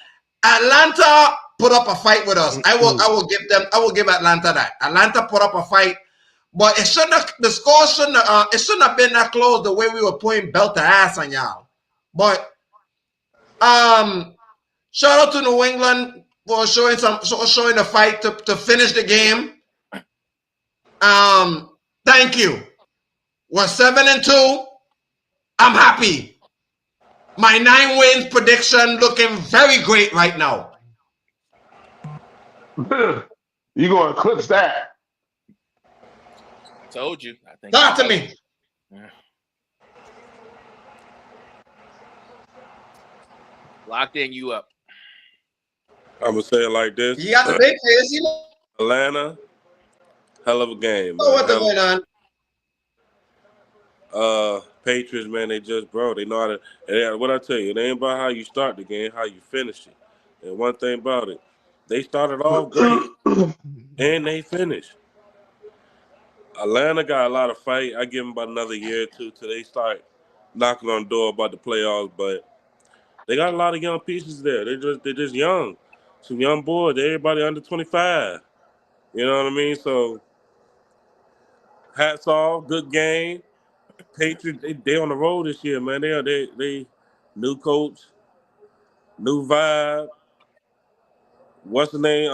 Atlanta put up a fight with us. I will give Atlanta that. Atlanta put up a fight, but the score shouldn't have been that close the way we were putting belt to ass on y'all. But shout out to New England for showing the fight to finish the game. Thank you. We're 7-2. I'm happy. My 9 wins prediction looking very great right now. You gonna eclipse that? Told you. I think. Talk to me. Yeah. Locked in, you up. I'm gonna say it like this. You got the big face, you know. Atlanta, hell of a game. Oh, what's going on? Patriots, man, they know how to. And what I tell you, it ain't about how you start the game, how you finish it. And one thing about it, they started off great and they finished. Atlanta got a lot of fight. I give them about another year or two till they start knocking on the door about the playoffs. But they got a lot of young pieces there. They're just young, some young boys. Everybody under 25. You know what I mean? So hats off, good game. Patriots, they on the road this year, man. They new coach, new vibe. What's the name?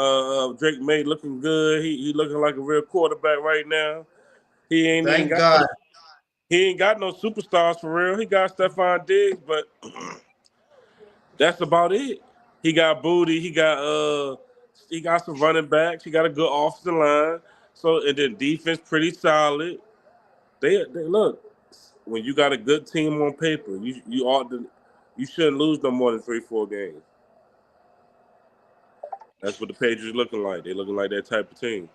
Drake May looking good. He looking like a real quarterback right now. He ain't got no superstars for real. He got Stephon Diggs, but that's about it. He got Booty. He got some running backs. He got a good offensive line. So and then defense pretty solid. They look. When you got a good team on paper, you shouldn't lose no more than 3-4 games. That's what the Patriots looking like. They looking like that type of team.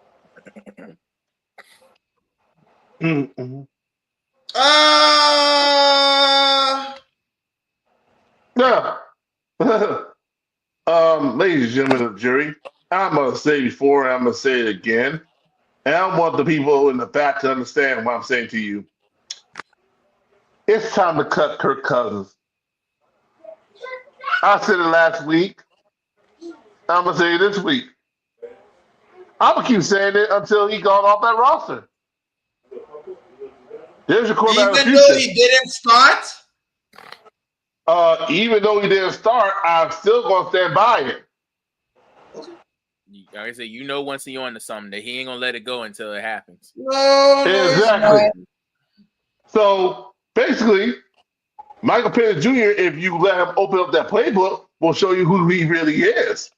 Yeah. Ladies and gentlemen of the jury, I'm gonna say before and I'm gonna say it again. And I want the people in the back to understand what I'm saying to you. It's time to cut Kirk Cousins. I said it last week. I'm gonna say it this week. I'm gonna keep saying it until he goes off that roster. There's your quarterback. Even though he didn't start? Even though he didn't start, I'm still gonna stand by it. Like I said, once you're on to something that he ain't gonna let it go until it happens. No, exactly. So basically, Michael Penix Jr., if you let him open up that playbook, will show you who he really is.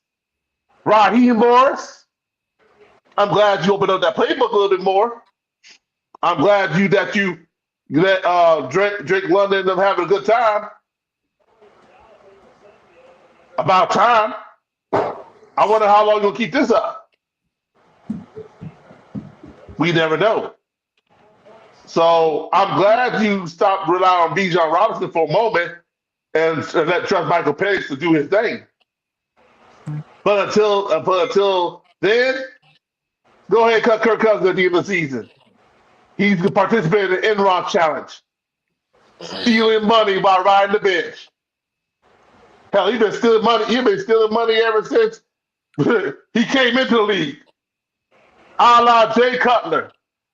Raheem Morris, I'm glad you opened up that playbook a little bit more. I'm glad that you let Drake London and them having a good time. About time. I wonder how long you'll keep this up. We never know. So I'm glad you stopped relying on Bijan Robinson for a moment and let trust Michael Penix to do his thing. But until then, go ahead and cut Kirk Cousins at the end of the season. He's participated in the Enron Challenge, stealing money by riding the bench. Hell, he's been stealing money. He's been stealing money ever since he came into the league. A la Jay Cutler,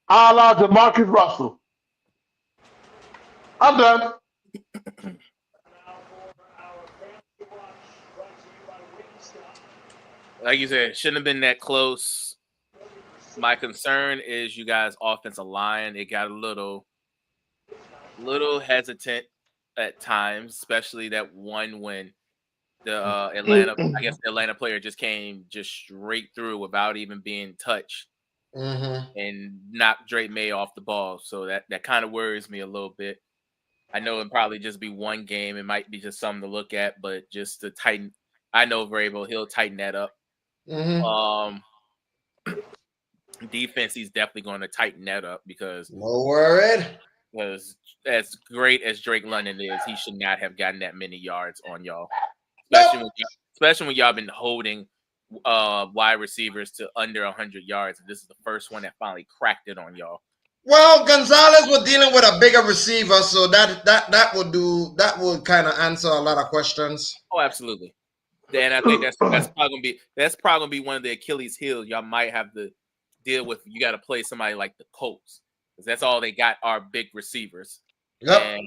a la DeMarcus Russell. I'm done. Like you said, shouldn't have been that close. My concern is you guys' offensive line. It got a little hesitant at times, especially that one when the Atlanta player just came just straight through without even being touched and knocked Drake May off the ball. So that kind of worries me a little bit. I know it'd probably just be one game. It might be just something to look at, but just to tighten. I know Vrabel, he'll tighten that up. Defense, he's definitely going to tighten that up because no worried. Because as great as Drake London is, he should not have gotten that many yards on y'all. Especially when y'all been holding wide receivers to under 100 yards. And this is the first one that finally cracked it on y'all. Well, Gonzalez was dealing with a bigger receiver, so that would kind of answer a lot of questions. Oh, absolutely. And I think that's probably gonna be one of the Achilles heels y'all might have to deal with. You got to play somebody like the Colts because that's all they got are big receivers. Yep. And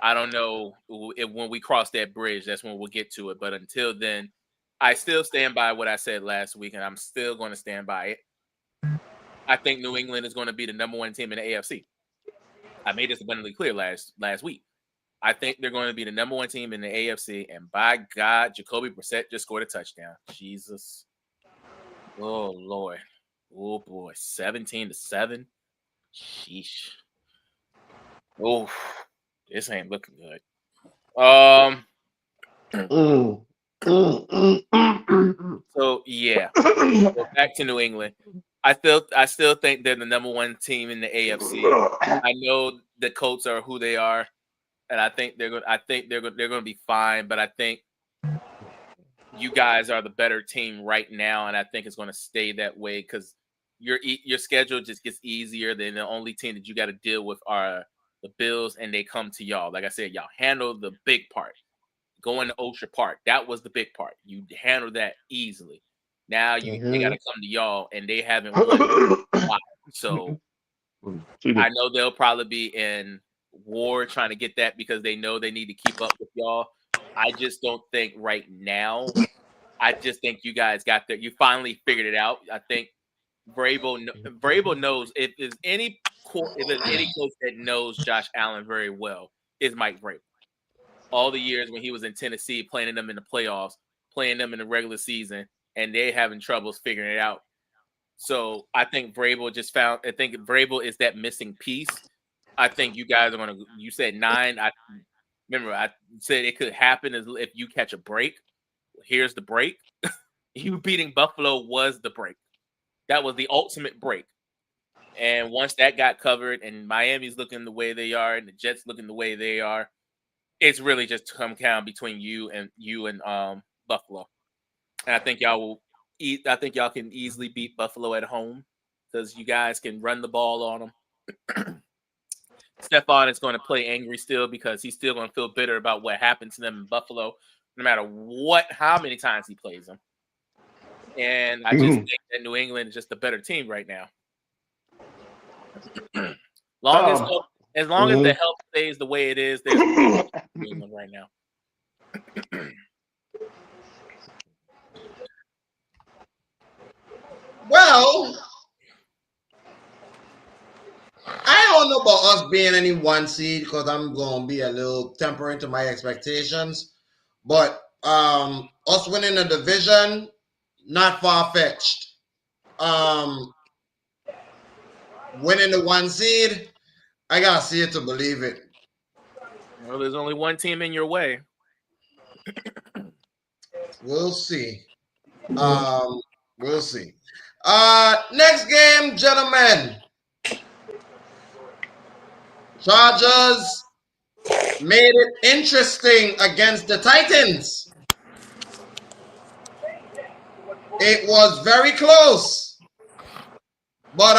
I don't know if when we cross that bridge, that's when we'll get to it. But until then, I still stand by what I said last week, and I'm still going to stand by it. I think New England is going to be the number one team in the AFC. I made this abundantly clear last week. I think they're going to be the number one team in the AFC, and by God, Jacoby Brissett just scored a touchdown. Jesus. Oh, Lord. Oh, boy. 17-7. Sheesh. Oh, this ain't looking good. So, yeah. So back to New England. I still think they're the number one team in the AFC. I know the Colts are who they are. And I think they're going to be fine, but I think you guys are the better team right now, and I think it's going to stay that way because your schedule just gets easier. Than the only team that you got to deal with are the Bills, and they come to y'all. Like I said, y'all handle the big part. Going to Osher Park, that was the big part. You handle that easily. Now they got to come to y'all, and they haven't won. So I know they'll probably be in war trying to get that because they know they need to keep up with y'all. I just don't think right now. I just think you guys got there. You finally figured it out. I think Vrabel knows if there's any coach that knows Josh Allen very well is Mike Vrabel. All the years when he was in Tennessee, playing them in the playoffs, playing them in the regular season, and they having troubles figuring it out. So I think Vrabel I think Vrabel is that missing piece. I think you guys are going to, you said 9. I said it could happen if you catch a break. Here's the break. You beating Buffalo was the break. That was the ultimate break. And once that got covered and Miami's looking the way they are and the Jets looking the way they are, it's really just come down between you and Buffalo. And I think y'all can easily beat Buffalo at home because you guys can run the ball on them. Stephon is going to play angry still because he's still going to feel bitter about what happened to them in Buffalo, no matter how many times he plays them. And I just think that New England is just a better team right now. As long as the health stays the way it is, there's New England right now. Well, I don't know about us being any 1 seed because I'm going to be a little tempering to my expectations. But us winning the division, not far-fetched. Winning the 1 seed, I got to see it to believe it. Well, there's only one team in your way. We'll see. We'll see. Next game, gentlemen. Chargers made it interesting against the Titans. It was very close. But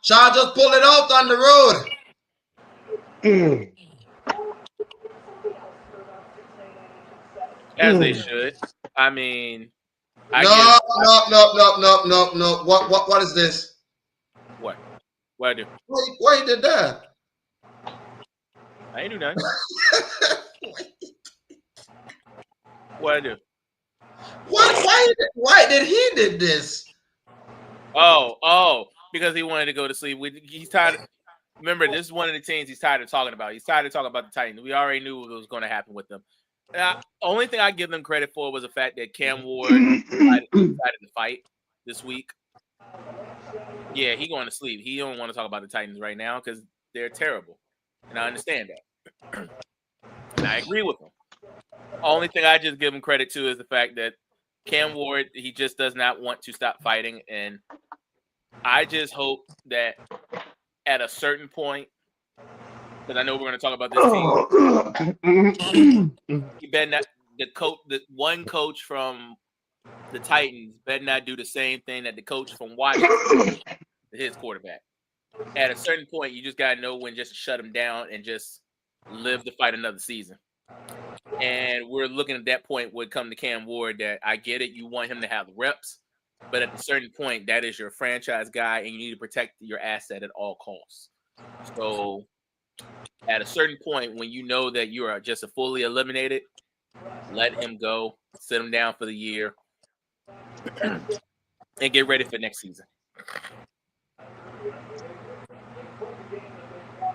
Chargers pulled it out on the road. As they should. I mean, No. What is this? What? What I do? Why you did that? I ain't do nothing. What I do? Why did he did this? Oh, because he wanted to go to sleep. He's tired. Remember, this is one of the teams he's tired of talking about. He's tired of talking about the Titans. We already knew what was going to happen with them. Only thing I give them credit for was the fact that Cam Ward decided to fight this week. Yeah, he going to sleep. He don't want to talk about the Titans right now because they're terrible, and I understand that. And I agree with him. Only thing I just give him credit to is the fact that Cam Ward, he just does not want to stop fighting, and I just hope that at a certain point, because I know we're going to talk about this team, he better not, the one coach from the Titans better not do the same thing that the coach from Washington, his quarterback. At a certain point, you just got to know when just to shut him down and just live to fight another season. And we're looking at that point would come to Cam Ward that I get it. You want him to have the reps, but at a certain point, that is your franchise guy, and you need to protect your asset at all costs. So at a certain point, when you know that you are just fully eliminated, let him go, sit him down for the year, and get ready for next season.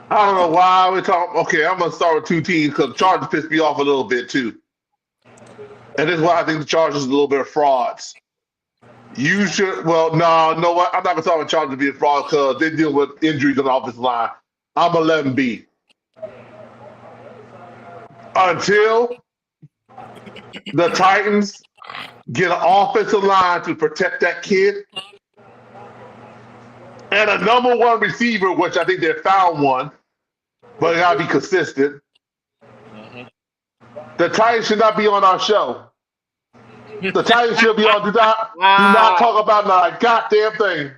I don't know why we're talking. Okay, I'm gonna start with two teams because the Chargers pissed me off a little bit too, and this is why I think the Chargers are a little bit of frauds. You should. Well, no, know what? I'm not gonna talk about Chargers being fraud because they deal with injuries on the offensive line. I'm gonna let them be until the Titans get an offensive line to protect that kid and a number one receiver, which I think they found one. But it gotta be consistent. The Titans should not be on our show. The Titans should be on. Do not talk about a goddamn thing.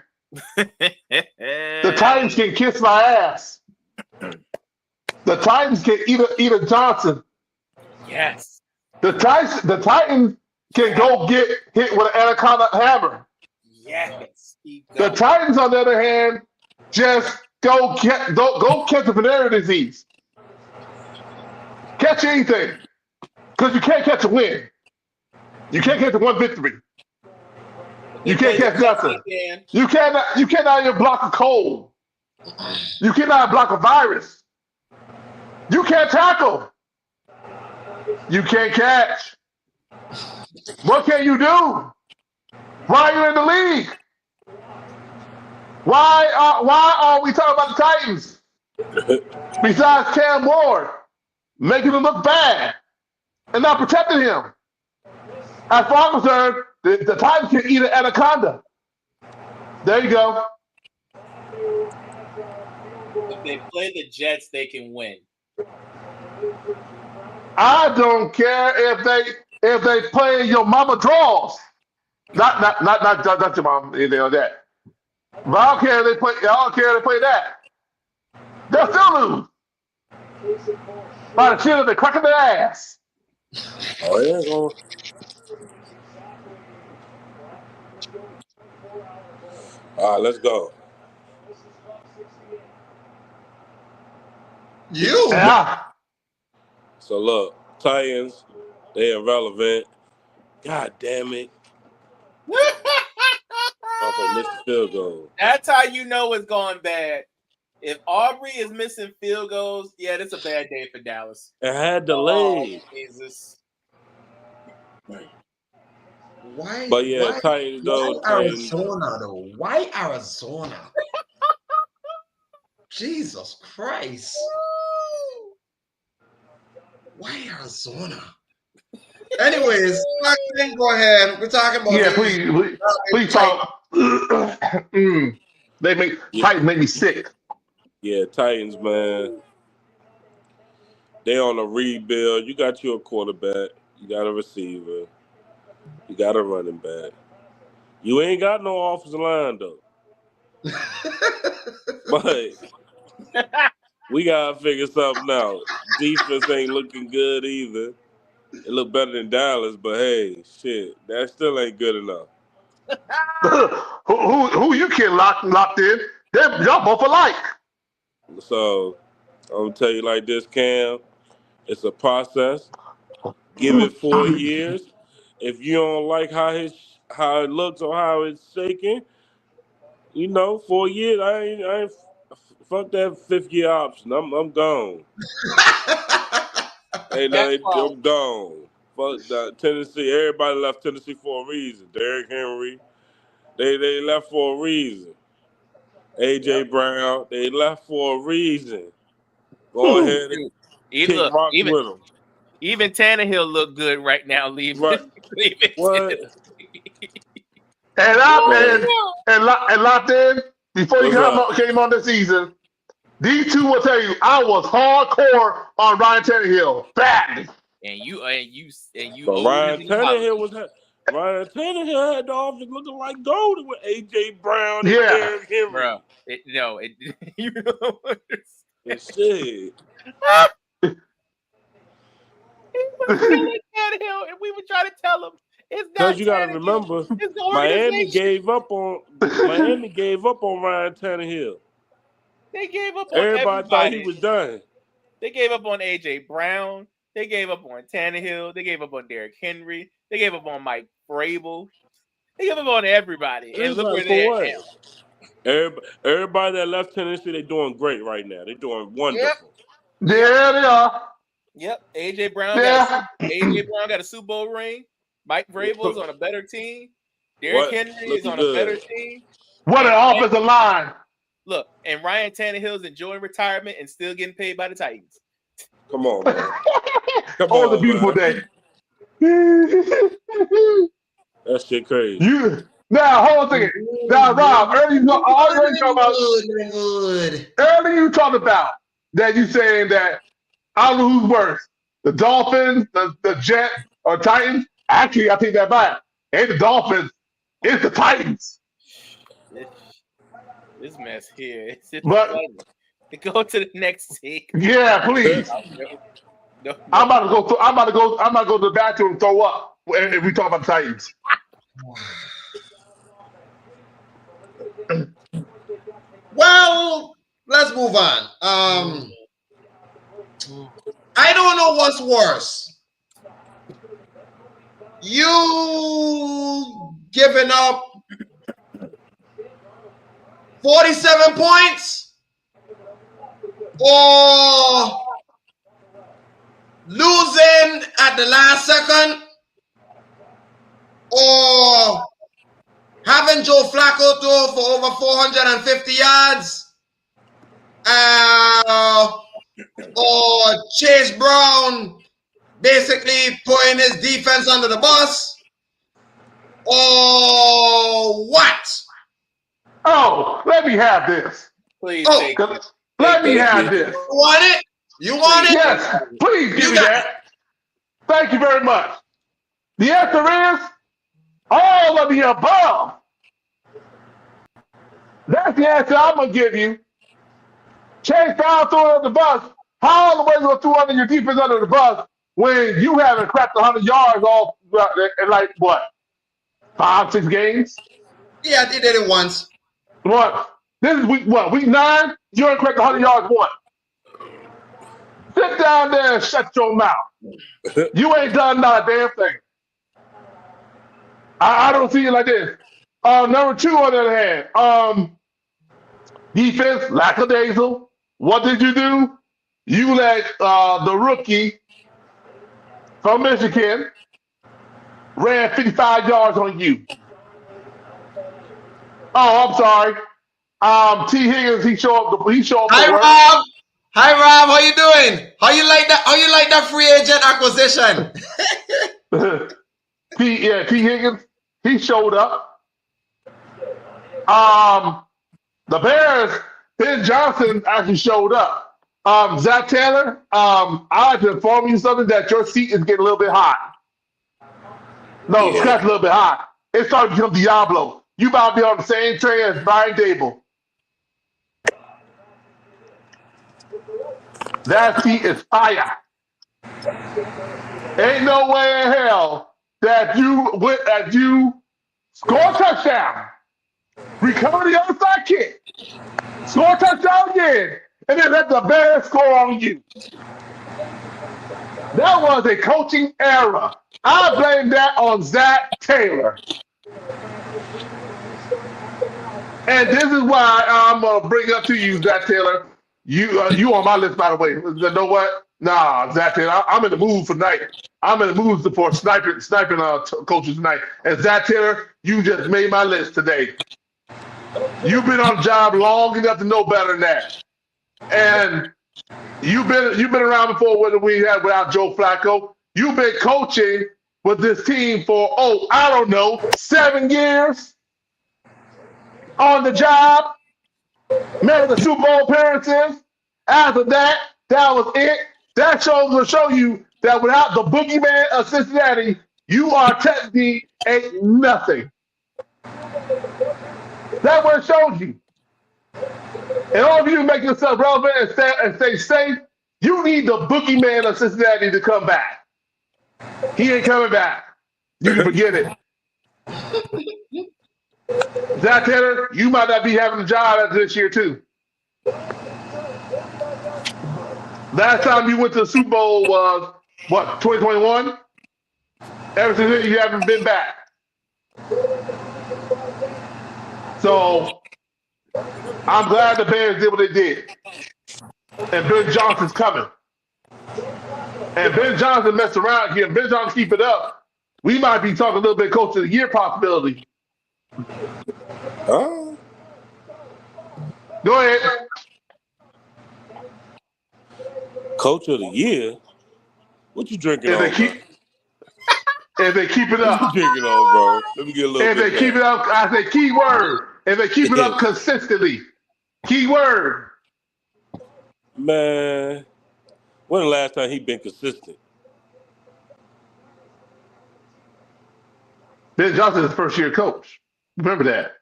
The Titans can kiss my ass. The Titans can eat a Johnson. Yes. The Titans can go get hit with an anaconda hammer. Yes. The Titans, on the other hand, just go catch a venereal disease. Catch anything. Because you can't catch a win. You can't catch one victory. You can't catch nothing. You cannot even block a cold. You cannot block a virus. You can't tackle. You can't catch. What can you do? Why are you in the league? Why are we talking about the Titans? Besides Cam Ward making him look bad and not protecting him. As far as I'm concerned, the Titans can eat an anaconda. There you go. If they play the Jets, they can win. I don't care if they play your mama draws. Not your mom, anything like that. But I don't care if they play that. They'll still lose. By the chin of the crack of their ass. Oh, yeah, go. All right, let's go. Yeah. So look, Titans, they irrelevant. God damn it. Off of missed field goal. That's how you know it's going bad. If Aubrey is missing field goals, yeah, that's a bad day for Dallas. It had delayed. Oh, Jesus. Why? But yeah, why, Titans go. why Titans. Arizona though? Why Arizona? Jesus Christ! Why Arizona? Anyways, go ahead. We're talking about please talk. They make Titans make me sick. Yeah, Titans, man. They on a rebuild. You got your quarterback. You got a receiver. You got a running back. You ain't got no offensive line though. But we gotta figure something out. Defense ain't looking good either. It look better than Dallas, but hey, shit, that still ain't good enough. who you kid locked in? Y'all both alike. So I'm gonna tell you like this, Cam. It's a process. Give it 4 years. If you don't like how it looks or how it's shaking, 4 years. I ain't fuck that 5th-year option. I'm gone. I'm gone. Fuck that Tennessee. Everybody left Tennessee for a reason. Derrick Henry. They left for a reason. AJ Brown. They left for a reason. Go ahead and kick rocks with them. Even Tannehill look good right now. Leaving. Right. What? And locked in before you came on this season. These two will tell you I was hardcore on Ryan Tannehill. Badly. And you. But Ryan Tannehill had the offense looking like golden with AJ Brown and Derrick Henry. Bro, you know what? Shit. Tannehill, and we would try to tell him it's not. Because you got to remember, Miami gave up on Ryan Tannehill. They gave up on everybody. Thought he was done. They gave up on AJ Brown. They gave up on Tannehill. They gave up on Derrick Henry. They gave up on Mike Vrabel. They gave up on everybody. And look where they're at now. Everybody that left Tennessee, they're doing great right now. They're doing wonderful. Yep. Yeah, they are. Yep. AJ Brown got a Super Bowl ring. Mike Vrabel's on a better team. Derrick Henry is on a better team. What an offensive line. Look, and Ryan Tannehill's enjoying retirement and still getting paid by the Titans. Come on, man. It was a beautiful day. That shit crazy. Now, hold on a second. Now, Rob, earlier you talked about that you saying that I don't know who's worse, the Dolphins, the Jets, or Titans. Actually, I take that back. Ain't the Dolphins, it's the Titans. This mess here. It's just funny. Go to the next take. Yeah, please. No. I'm about to go to the bathroom and throw up if we talk about the Titans. Well, let's move on. I don't know what's worse. You giving up 47 points or losing at the last second or having Joe Flacco throw for over 450 yards or Chase Brown basically putting his defense under the bus or what? Oh, let me have this. Please take it. Let me have this. You want it? You want it? Yes, please give me that. Thank you very much. The answer is all of the above. That's the answer I'm going to give you. Chase Brown throwing under the bus. How all the way you threw under your defense under the bus when you haven't cracked 100 yards off in like, what, 5-6 games? Yeah, they did it once. What? This is week 9? You ain't cracked 100 yards once. Sit down there and shut your mouth. You ain't done not a damn thing. I don't see it like this. Number 2, on the other hand, defense, lackadaisical. What did you do? You let the rookie from Michigan ran 55 yards on you. Oh, I'm sorry. T. Higgins, he showed up. Hi, Rob. Hi, Rob. How you doing? How you like that? How you like that free agent acquisition? T Higgins, he showed up. The Bears, Ben Johnson actually showed up. Zach Taylor, I like to inform you something that your seat is getting a little bit hot. No, Yeah. scratch a little bit hot. It's starting to become Diablo. You about to be on the same train as Brian Dable. That seat is fire. Ain't no way in hell that you score a touchdown, recover the other side kick, score a touchdown again, and then let the Bears score on you. That was a coaching error. I blame that on Zach Taylor. And this is why I'm gonna bring up to you, Zach Taylor. You on my list, by the way. You know what? Nah, Zach Taylor. I'm in the mood for tonight. I'm in the mood for sniping coaches tonight. And Zach Taylor, you just made my list today. You've been on the job long enough to know better than that. And you've been around before when we had without Joe Flacco. You've been coaching with this team for I don't know, 7 years on the job. Made the Super Bowl appearances. After that, that was it. That will show you that without the boogeyman of Cincinnati, you are technically a nothing. That's what it shows you. In order for you to make yourself relevant and stay safe, you need the boogeyman of Cincinnati to come back. He ain't coming back. You can forget it. Zach Taylor, you might not be having a job after this year, too. Last time you went to the Super Bowl was, what, 2021? Ever since then, you haven't been back. So, I'm glad the Bears did what they did. And Ben Johnson's coming. And Ben Johnson messed around here. Ben Johnson keep it up. We might be talking a little bit coach of the year possibility. Oh. Go ahead. Coach of the year? What you drinking If on, they keep it up. What you drinking on, bro? Let me get a little If bit they keep it up, I say key word. If they keep it up consistently. Key word. Man, when the last time he been consistent? Ben Johnson is first year coach. Remember that.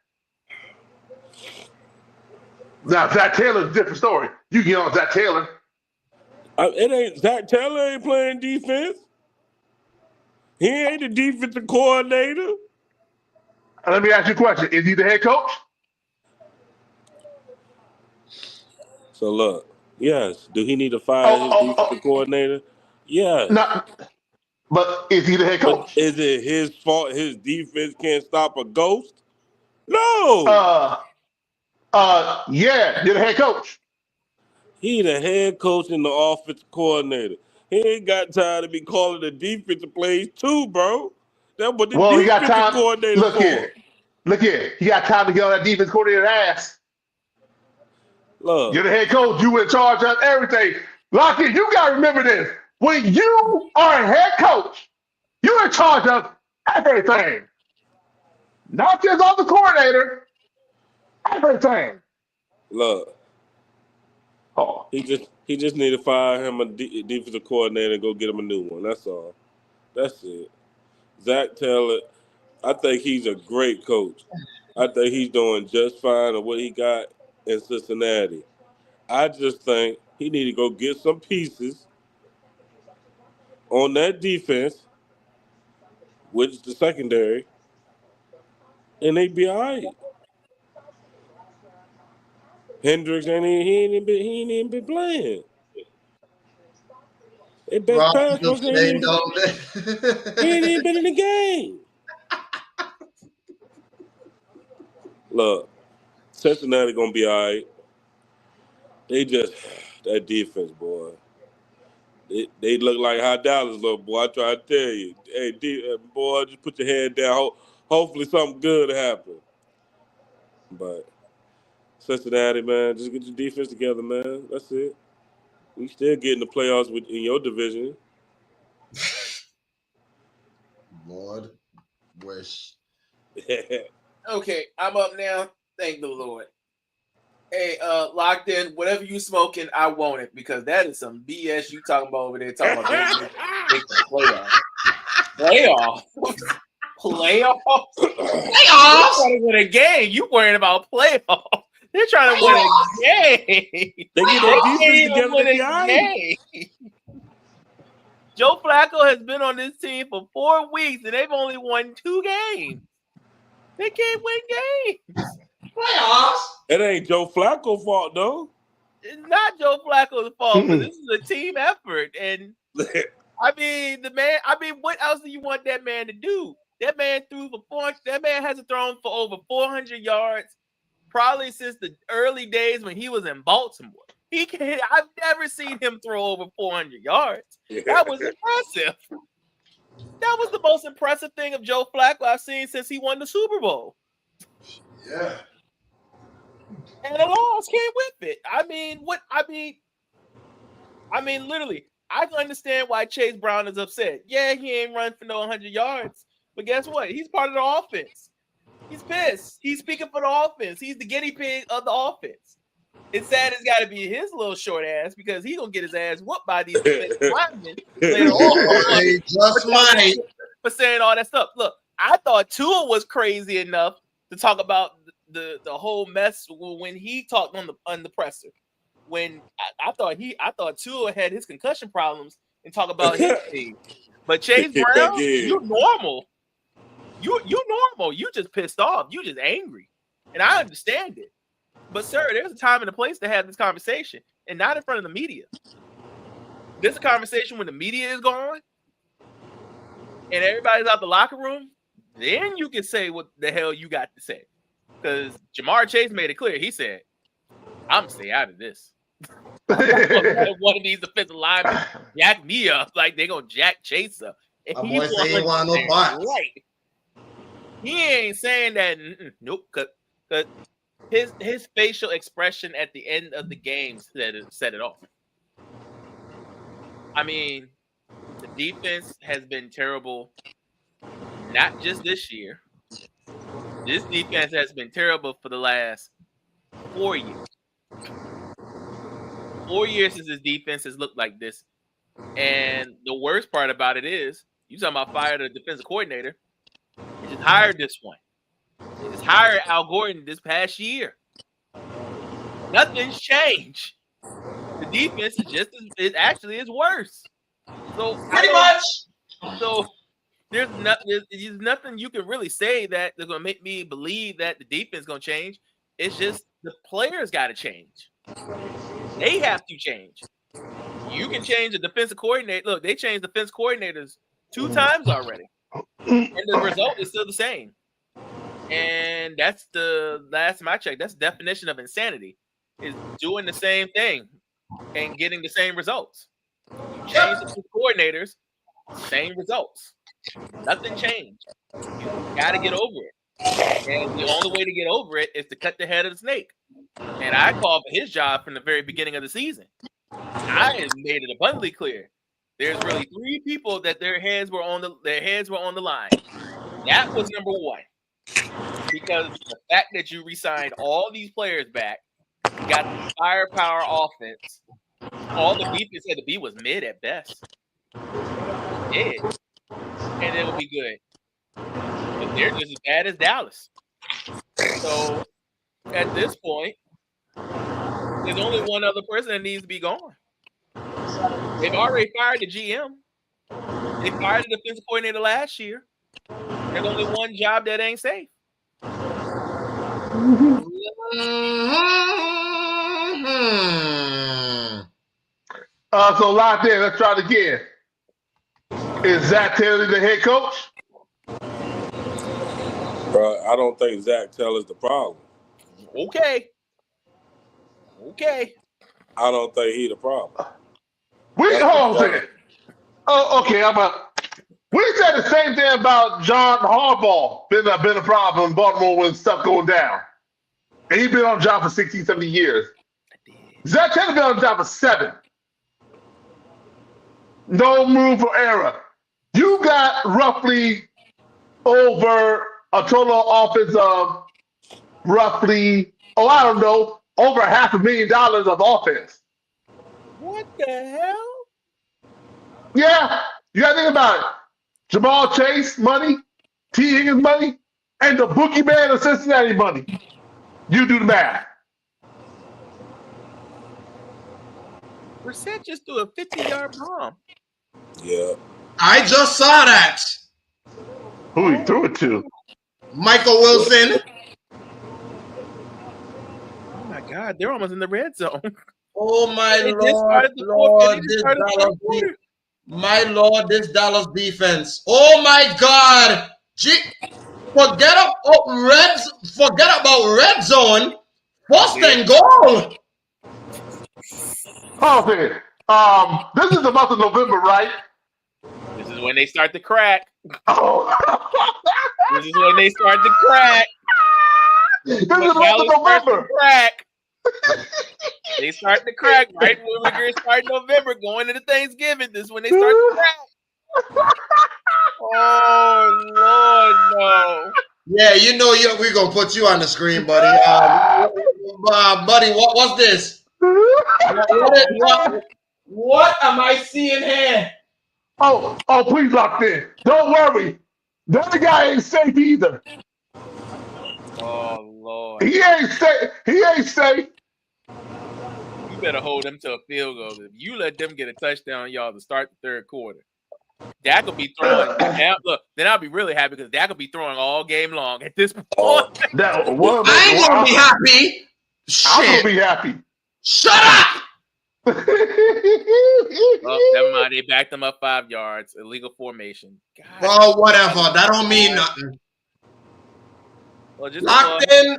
Now, Zach Taylor's a different story. You get on Zach Taylor. It ain't Zach Taylor ain't playing defense. He ain't the defensive coordinator. Let me ask you a question. Is he the head coach? So look, yes. Do he need to fire his defensive coordinator? Yes. No, but is he the head But coach? is it his fault his defense can't stop a ghost? No. Yeah, you're the head coach. He the head coach and the offensive coordinator. He ain't got time to be calling the defensive plays too, bro. That's what the He got defensive time. coordinator Look for. here. He got time to get on that defense coordinator's ass. Look. You're the head coach. You in charge of everything. Lockett, you got to remember this. When you are a head coach, you're in charge of everything. Not just on the coordinator. Everything. Look. Oh. He just need to fire him a defensive coordinator and go get him a new one. That's all. That's it. Zach Taylor, I think he's a great coach. I think he's doing just fine of what he got in Cincinnati. I just think he need to go get some pieces on that defense, which is the secondary, and they be all right. Hendricks he ain't even been playing. Their best pass rusher he ain't even been in the game. Look, Cincinnati gonna be all right. They just that defense, boy. They look like how Dallas look, boy. I try to tell you, hey, boy, just put your head down. Hopefully, something good happen. But Cincinnati, man, just get your defense together, man. That's it. We still getting the playoffs in your division. Lord. Wish. Okay, I'm up now. Thank the Lord. Hey, locked in. Whatever you smoking, I want it because that is some BS you talking about over there. Talking about they playoffs. Playoffs. They're trying to win a game. You worrying about playoffs? They're trying to win a game. They get their defense together. They be all right. Joe Flacco has been on this team for 4 weeks and they've only won 2 games. They can't win games. Playoffs. It ain't Joe Flacco's fault though. It's not Joe Flacco's fault, but this is a team effort. And I mean, what else do you want that man to do? That man threw for 400. That man hasn't thrown for over 400 yards, probably since the early days when he was in Baltimore. I've never seen him throw over 400 yards. That was impressive. That was the most impressive thing of Joe Flacco I've seen since he won the Super Bowl. Yeah. And the loss came with it. Literally, I can understand why Chase Brown is upset. Yeah, he ain't run for no 100 yards. But guess what? He's part of the offense. He's pissed. He's speaking for the offense. He's the guinea pig of the offense. It's sad it's got to be his little short ass because he's going to get his ass whooped by these linemen later on. He just might. For saying all that stuff. Look, I thought Tua was crazy enough to talk about the whole mess when he talked on the presser. When I thought Tua had his concussion problems and talk about his team. But Chase Brown, you normal. You normal. You just pissed off. You just angry. And I understand it. But sir, there's a time and a place to have this conversation and not in front of the media. This is a conversation when the media is gone and everybody's out the locker room. Then you can say what the hell you got to say. Because Jamar Chase made it clear. He said, I'm going to stay out of this. One of these defensive linemen jack me up like they're going to jack Chase up. And My boy say he want no box. Right. He ain't saying that. Nope. Because his facial expression at the end of the game set it off. I mean, the defense has been terrible, not just this year. This defense has been terrible for the last 4 years. 4 years since this defense has looked like this. And the worst part about it is, you talking about fired a defensive coordinator. He just hired this one. He just hired Al Gordon this past year. Nothing's changed. The defense is worse. So Pretty much. So there's nothing you can really say that they're gonna make me believe that the defense is gonna change. It's just the players got to change. They have to change. You can change the defensive coordinator. Look, they changed defense coordinators 2 times already, and the result is still the same. And that's the last time I checked. That's the definition of insanity: is doing the same thing and getting the same results. You change the coordinators, same results. Nothing changed. You got to get over it. And the only way to get over it is to cut the head of the snake. And I called for his job from the very beginning of the season. I made it abundantly clear. There's really 3 people that their heads were on the line. That was number 1. Because the fact that you re-signed all these players back, you got the firepower offense. All the defense had to be was mid at best. Mid. And it will be good. But they're just as bad as Dallas. So at this point, there's only one other person that needs to be gone. They've already fired the GM. They fired the defensive coordinator last year. There's only one job that ain't safe. So locked in. Let's try it again. Is Zach Taylor the head coach? Bro, I don't think Zach Taylor's the problem. Okay. I don't think he's the problem. Hold on a second. Oh, okay. We said the same thing about John Harbaugh been a problem in Baltimore when stuff going down. And he's been on the job for 60, 70 years. Zach Taylor been on the job for 7. No room for error. You got roughly over a total offense of roughly, I don't know, over $500,000 of offense. What the hell? Yeah, you gotta think about it. Jamal Chase money, T. Higgins money, and the boogeyman of Cincinnati money. You do the math. Brissett just threw a 50-yard bomb. Yeah. I just saw that. Who he threw it to? Michael Wilson. Oh my God, they're almost in the red zone. Oh my They just Lord, started the Lord, fourth. this Dallas my Lord, this Dallas defense. Oh my God. Forget about red zone. First and goal. Hold on a second. This is the month of November, right? This is when they start to crack. Oh. This is when they start to crack. This is the month of November. Crack. They start to crack right when we're going to start November, going into Thanksgiving. This is when they start to crack. Oh Lord, no! Yeah, you know we're gonna put you on the screen, buddy. Buddy, what's this? What am I seeing here? Oh, please lock in. Don't worry. The other guy ain't safe either. Oh Lord. He ain't safe. You better hold them to a field goal. If you let them get a touchdown, y'all, to start the third quarter, Dak will be throwing. Look, then I'll be really happy because Dak will be throwing all game long at this point. I ain't gonna be happy. I'm gonna be happy. Shut up! Oh, never mind. They backed them up 5 yards. Illegal formation. God. Well, whatever. That don't mean nothing. Well, just locked in.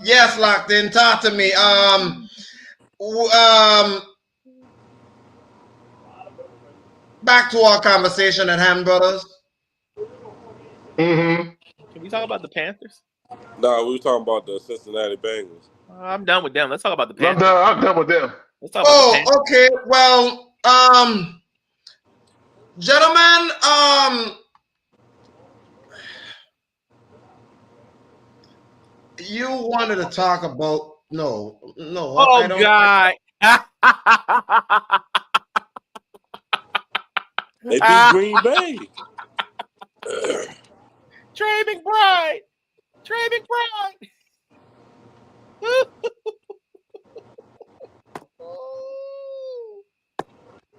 Yes, locked in. Talk to me. Back to our conversation at hand, brothers. Mm-hmm. Can we talk about the Panthers? No, we were talking about the Cincinnati Bengals. I'm done with them. Let's talk about the Panthers. I'm done with them. Let's talk about the Panthers. Okay. Well, gentlemen, you wanted to talk about no. Oh I don't. God. They beat Green Bay. Trey McBride.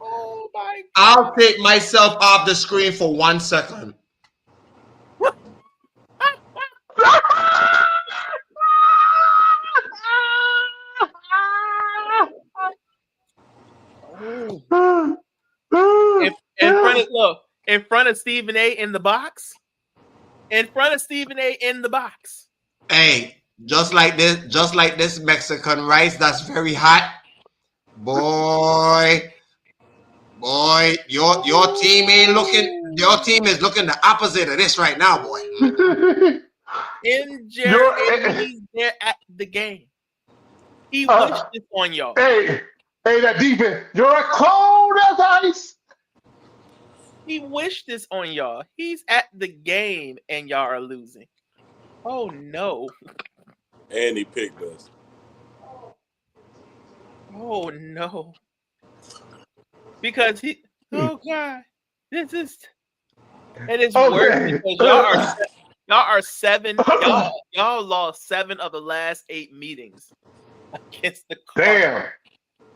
Oh my God. I'll take myself off the screen for 1 second. In front of Stephen A. in the box. Hey, just like this Mexican rice that's very hot. Boy, your team ain't looking. Your team is looking the opposite of this right now, boy. He's there at the game. He wished this on y'all. Hey, that defense. You're as cold as ice. He wished this on y'all. He's at the game and y'all are losing. Oh no. And he picked us. Oh no. Because oh God. This is it is worse because y'all are 7. Y'all lost 7 of the last 8 meetings against the Cardinals. Damn.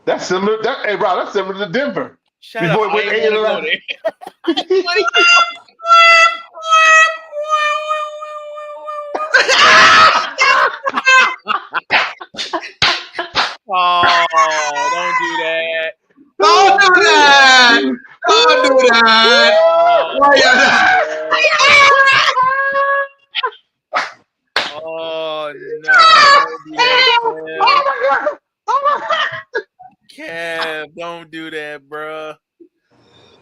That's similar. Hey, Rob, that's similar to Denver. Shut up. I ain't gonna go there. Oh, don't do that. Don't do that. Don't do that. Oh no. Kev, don't do that, bruh.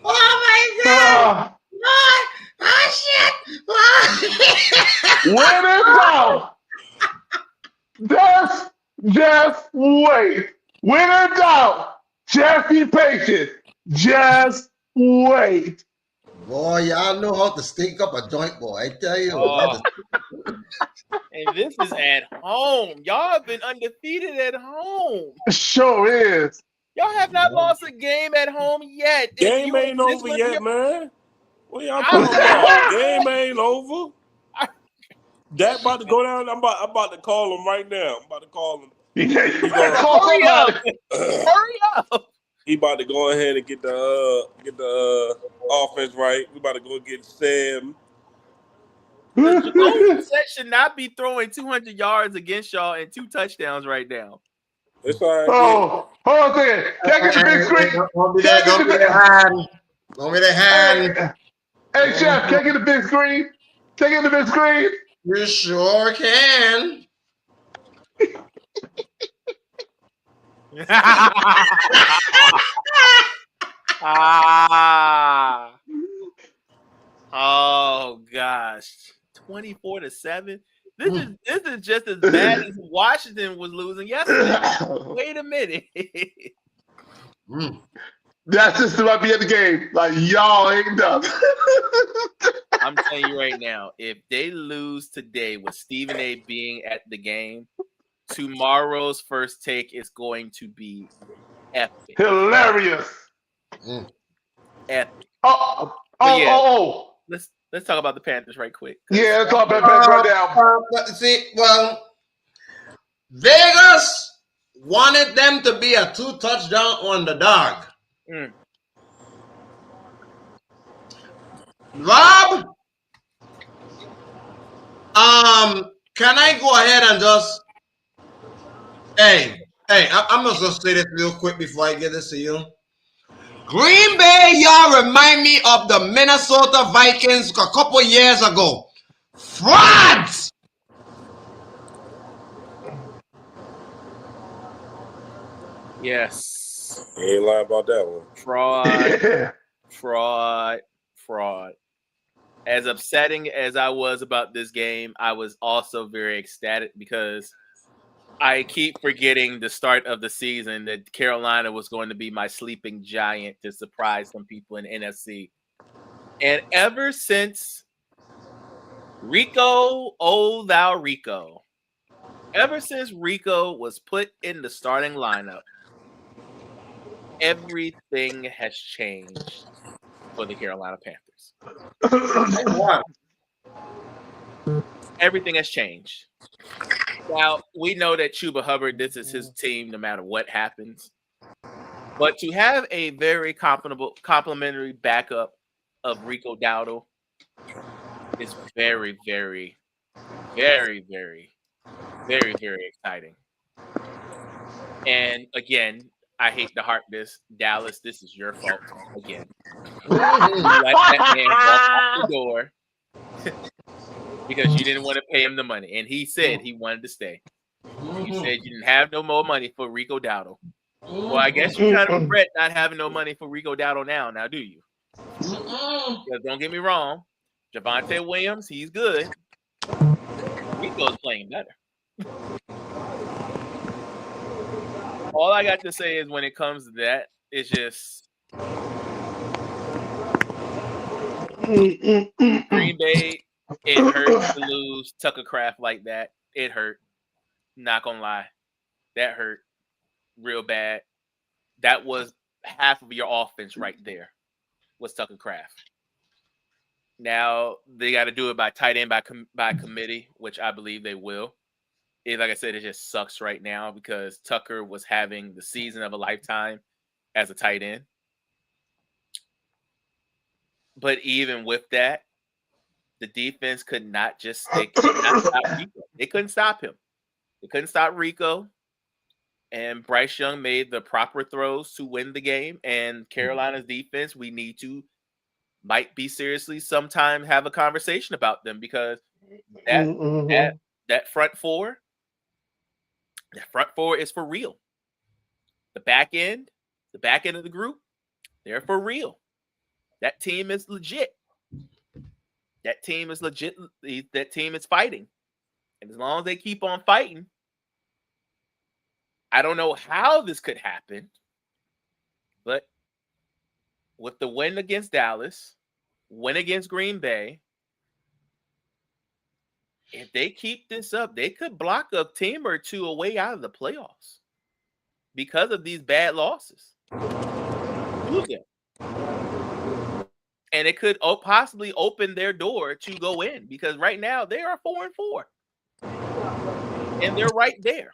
Oh my God. Oh shit. When in doubt, just wait. When in doubt, just be patient. Just wait. Boy, y'all know how to stink up a joint, boy. I tell you. Oh. And this is at home. Y'all have been undefeated at home. Sure is. Y'all have not lost a game at home yet. Game ain't This over was yet, man. What y'all I talking don't about? know. Game ain't over. That about to go down. I'm about to call him right now. I'm about to call him. Yeah, He gonna call Hurry up. somebody. Hurry up. He about to go ahead and get the offense right. We about to go get Sam. The Jacoby Brissett should not be throwing 200 yards against y'all and 2 touchdowns right now. It's all right. Oh, hold on a second. Can I get the big screen? Don't be Can I that. get Don't the be that hand. Don't be that hand. Hey, Chef, can I get the big screen? Can I get the big screen? You sure can. Ah. Oh gosh. 24-7. This is just as bad as Washington was losing yesterday. Wait a minute. That system might be at the game. Like, y'all ain't done. I'm telling you right now, if they lose today with Stephen A being at the game, tomorrow's first take is going to be epic. Hilarious. Epic. Let's talk about the Panthers right quick. Yeah, let's talk about Panthers right now. See, well, Vegas wanted them to be a 2-touchdown underdog. Rob, can I go ahead and just I'm just gonna say this real quick before I give this to you. Green Bay, y'all remind me of the Minnesota Vikings a couple years ago. Frauds! Yes. You ain't lying about that one. Fraud. As upsetting as I was about this game, I was also very ecstatic because I keep forgetting the start of the season that Carolina was going to be my sleeping giant to surprise some people in NFC. And ever since Rico, oh thou Rico, ever since Rico was put in the starting lineup, everything has changed for the Carolina Panthers. Everything has changed. Now, we know that Chuba Hubbard, this is his team no matter what happens. But to have a very complimentary backup of Rico Dowdle is very, very, very, very, very, very exciting. And again, I hate to harp this. Dallas, this is your fault again. You let that man walk out the door because you didn't want to pay him the money. And he said he wanted to stay. You said you didn't have no more money for Rico Dowdle. Well, I guess you kind of regret not having no money for Rico Dowdle now, do you? Because don't get me wrong, Javonte Williams, he's good. Rico's playing better. All I got to say is when it comes to that, it's just Green Bay, it hurt to lose Tucker Kraft like that. It hurt. Not gonna lie. That hurt real bad. That was half of your offense right there was Tucker Kraft. Now they got to do it by tight end by committee, which I believe they will. Like I said, it just sucks right now because Tucker was having the season of a lifetime as a tight end. But even with that, the defense could not stop Rico. They couldn't stop him. They couldn't stop Rico. And Bryce Young made the proper throws to win the game. And Carolina's defense, we need to might be seriously sometime have a conversation about them because that front four is for real. The back end of the group, they're for real. That team is legit. That team is legit. That team is fighting. And as long as they keep on fighting, I don't know how this could happen, but with the win against Dallas, win against Green Bay. If they keep this up, they could block a team or two away out of the playoffs because of these bad losses. Two of them. And it could possibly open their door to go in because right now they are 4-4. And they're right there.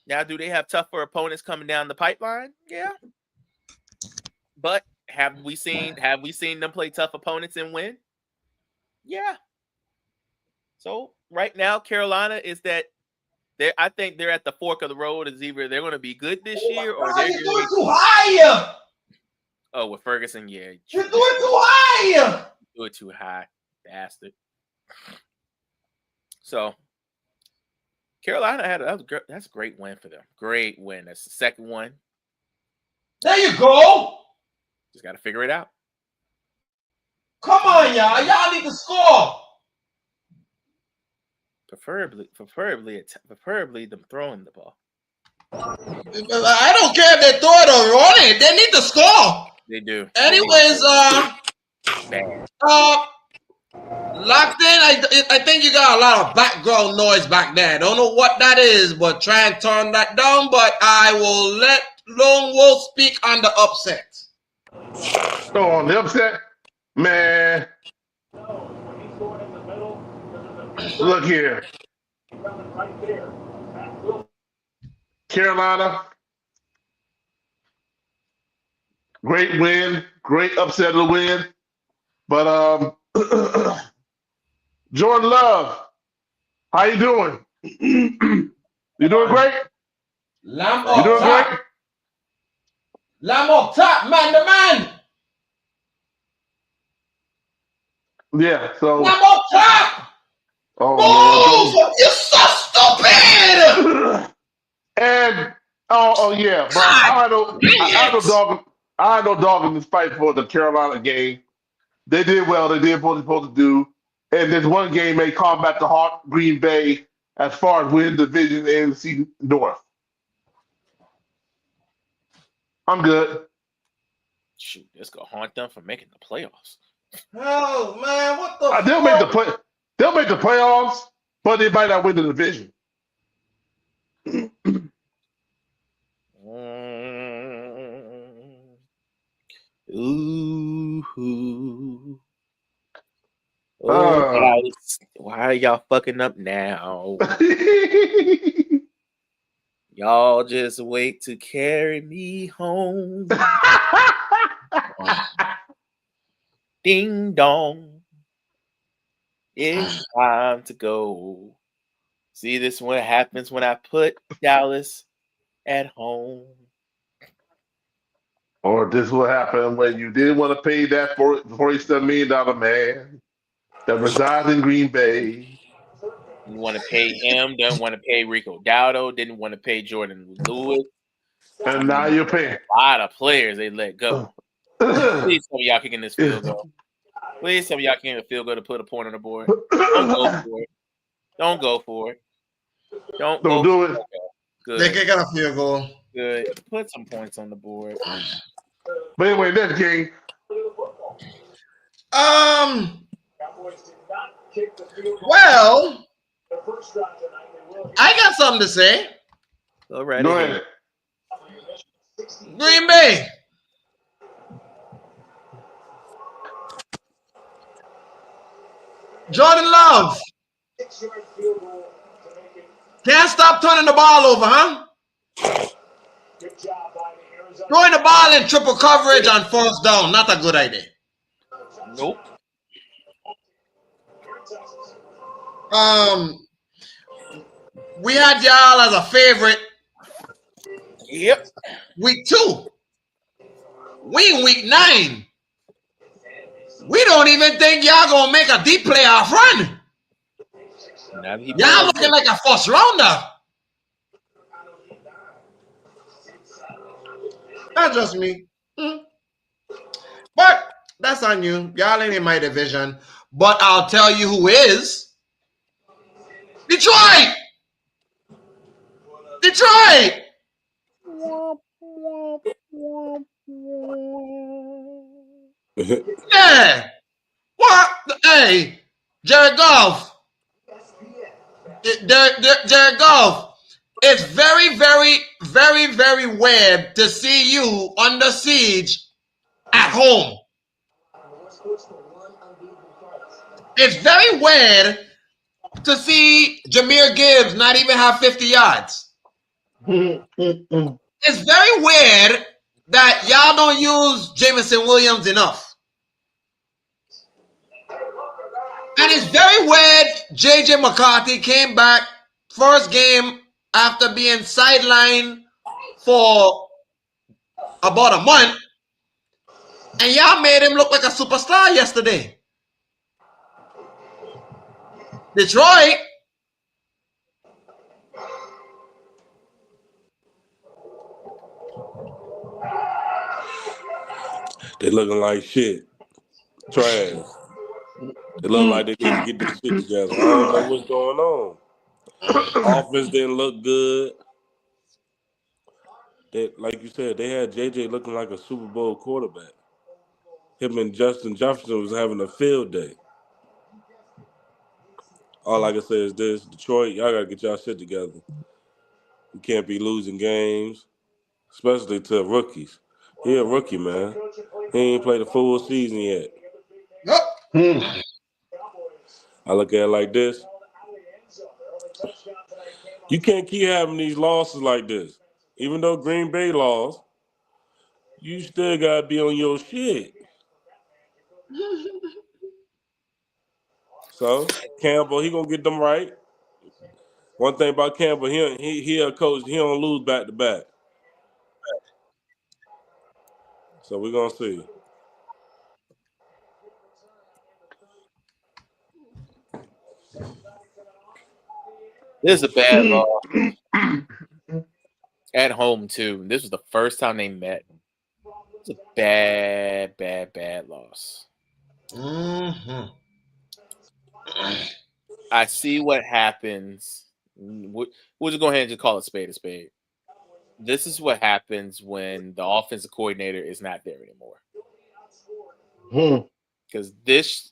Now, do they have tougher opponents coming down the pipeline? Yeah. But have we seen them play tough opponents and win? Yeah. So right now, Carolina is that I think they're at the fork of the road. Is either they're going to be good this year or they're you're doing too high. Oh, with Ferguson, yeah. You're doing too high. Do it too high, bastard. So Carolina that's a great win for them. Great win. That's the second one. There you go. Just got to figure it out. Come on, y'all. Y'all need to score. Preferably them throwing the ball. I don't care if they throw it or run it. They need to score. They do. Anyways, bad. Locked in. I think you got a lot of background noise back there. I don't know what that is, but try and turn that down. But I will let Lone Wolf speak on the upset. So on the upset, man. Look here. Carolina. Great win. Great upset of the win. But Jordan Love, how you doing? You doing great? Lamb You up doing top. great? Lamb up top, man to man. Yeah, so Lamb up top. oh, Move! You're so stupid. and yeah, but I had no dog in this fight for the Carolina game. They did well. They did what they're supposed to do. And there's one game they combat the Hawk Green Bay as far as winning division and NFC North. I'm good. Shoot, this gonna haunt them for making the playoffs. Oh man, what the They'll make the playoffs, but they might not win the division. Ooh. Oh, guys, why are y'all fucking up now? Y'all just wait to carry me home. Ding dong. It's time to go. See, this one happens when I put Dallas at home. Or this will happen when you didn't want to pay that $47 million man that resides in Green Bay. You want to pay him, don't want to pay Rico Dowdo, didn't want to pay Jordan Lewis. And now you're paying. A lot of players they let go. Please tell me y'all kicking this field goal. Please tell me y'all kicking a field goal to put a point on the board. Don't go for it. Don't go for it. Don't do it. Okay. Good. They can get a field goal. Good. Put some points on the board. But anyway, next game. Well, I got something to say. Go right Go ahead. Green Bay. Jordan Love. Can't stop turning the ball over, huh? Throwing the ball in triple coverage on fourth down. Not a good idea. Nope. We had y'all as a favorite. Yep. Week 2. We in week 9. We don't even think y'all gonna make a deep playoff run. Y'all looking like a first rounder. Not just me. But that's on you. Y'all ain't in my division. But I'll tell you who is. Detroit! Detroit! Yeah. What? Hey, Jared Goff. Jared Goff. It's very, very, very, very weird to see you under siege at home. It's very weird to see Jahmyr Gibbs not even have 50 yards. It's very weird that y'all don't use Jameson Williams enough. And it's very weird J.J. McCarthy came back first game after being sidelined for about a month, and y'all made him look like a superstar yesterday. Detroit. They looking like shit. Trash. They look like they need to get this shit together. I don't know what's going on. Offense didn't look good. Like you said, they had JJ looking like a Super Bowl quarterback. Him and Justin Jefferson was having a field day. All I can say is this: Detroit, y'all gotta get y'all shit together. You can't be losing games, especially to rookies. He a rookie, man. He ain't played a full season yet. I look at it like this. You can't keep having these losses like this. Even though Green Bay lost, you still gotta be on your shit. So Campbell, he gonna get them right. One thing about Campbell, he a coach. He don't lose back to back. So we're gonna see. This is a bad loss. At home too. This was the first time they met. It's a bad, bad, bad loss. Mm-hmm. I see what happens. We'll just go ahead and just call it spade a spade. This is what happens when the offensive coordinator is not there anymore. Because this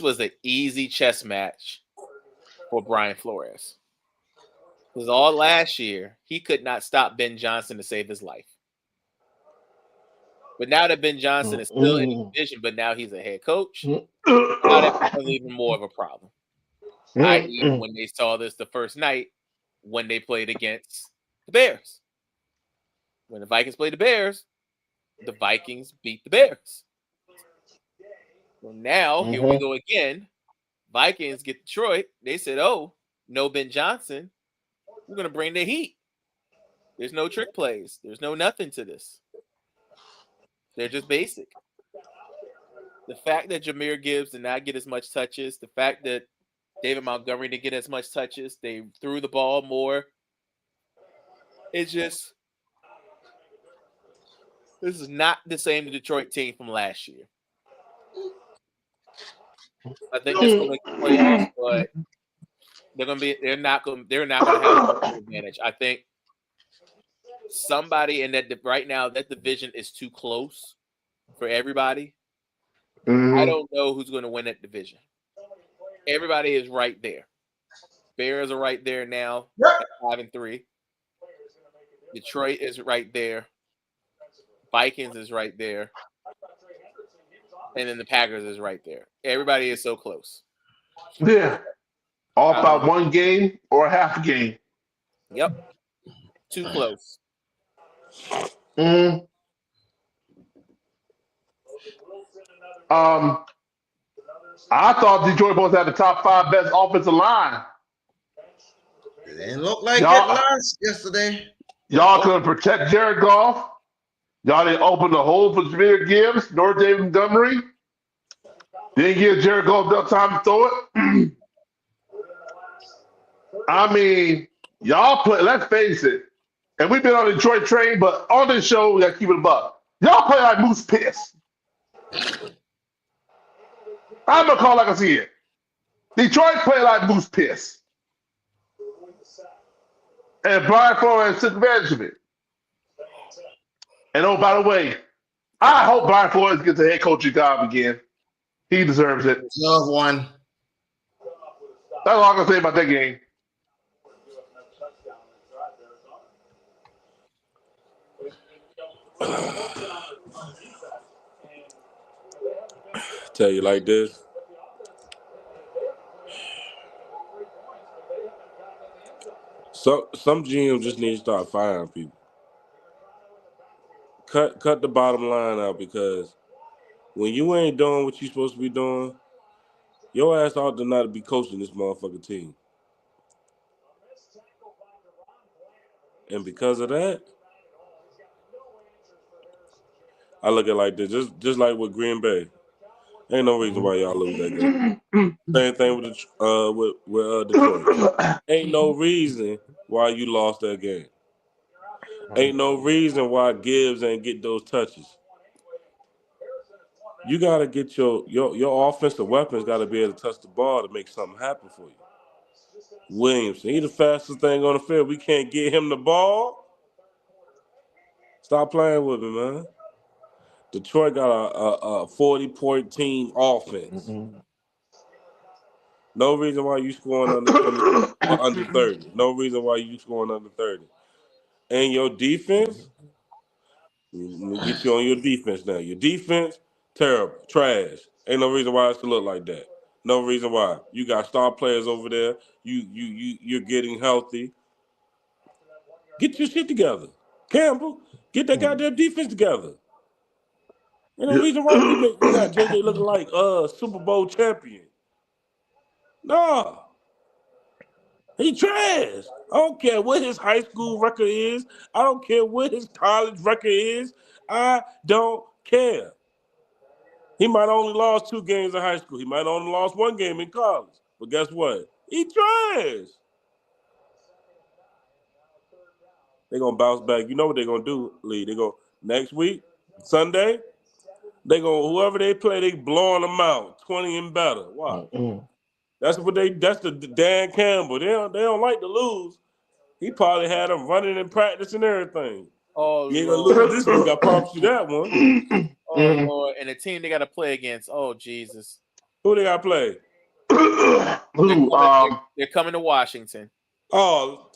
was an easy chess match for Brian Flores. Because all last year, he could not stop Ben Johnson to save his life. But now that Ben Johnson is still in the division, but now he's a head coach, now that becomes even more of a problem. I.e., when they saw this the first night when they played against the Bears. When the Vikings played the Bears, the Vikings beat the Bears. Well, now, here we go again. Vikings get Detroit. They said, oh, no Ben Johnson. We're going to bring the heat. There's no trick plays. There's no nothing to this. They're just basic. The fact that Jahmyr Gibbs did not get as much touches, the fact that David Montgomery didn't get as much touches, they threw the ball more. It's just, this is not the same Detroit team from last year. I think they're going to make the playoffs, but they're not going to have an advantage. I think somebody in that right now, that division is too close for everybody. I don't know who's going to win that division. Everybody is right there. Bears are right there now at 5-3. Detroit is right there. Vikings is right there. And then the Packers is right there. Everybody is so close. Yeah. Off by one game or a half a game. Yep. Too close. I thought Detroit was at the top 5 best offensive line. It didn't look like it last yesterday. Y'all couldn't protect Jared Goff. Y'all didn't open the hole for Jahmyr Gibbs nor David Montgomery. Didn't give Jared Goff enough time to throw it. I mean, y'all play, let's face it. And we've been on the Detroit train, but on this show, we got to keep it above. Y'all play like Moose Piss. I'm going to call like I see it. Detroit play like Moose Piss. And Brian Flores took advantage of it. And oh, by the way, I hope Brian Flores gets a head coaching job again. He deserves it. Deserve one. That's all I'm gonna say about that game. Tell you like this. Some GMs just need to start firing people. Cut the bottom line out because when you ain't doing what you supposed to be doing, your ass ought to not be coaching this motherfucking team. And because of that, I look at it like this, just like with Green Bay. Ain't no reason why y'all lose that game. Same thing with Detroit. Ain't no reason why you lost that game. Ain't no reason why Gibbs ain't get those touches. You gotta get your offensive weapons gotta be able to touch the ball to make something happen for you. Williamson, he the fastest thing on the field. We can't get him the ball. Stop playing with me, man. Detroit got a 40-point team offense. No reason why you scoring under 30. No reason why you scoring under 30. And your defense, let me get you on your defense now. Your defense, terrible, trash. Ain't no reason why it should look like that. No reason why. You got star players over there. You're getting healthy. Get your shit together. Campbell, get that goddamn defense together. Ain't no reason why we got JJ looking like Super Bowl champion. Nah. He trash. I don't care what his high school record is. I don't care what his college record is. I don't care. He might have only lost 2 games in high school. He might have only lost 1 game in college. But guess what? He trash. They're going to bounce back. You know what they're going to do, Lee. They're going next week, Sunday, whoever they play, they blowing them out. 20 and better. Why? That's the Dan Campbell. They don't like to lose. He probably had them running in practice and everything. Oh, you ain't gonna lose this week. I promise you that one. Oh Lord, and the team they got to play against. Oh Jesus, who they got to play? They're coming to Washington. Oh,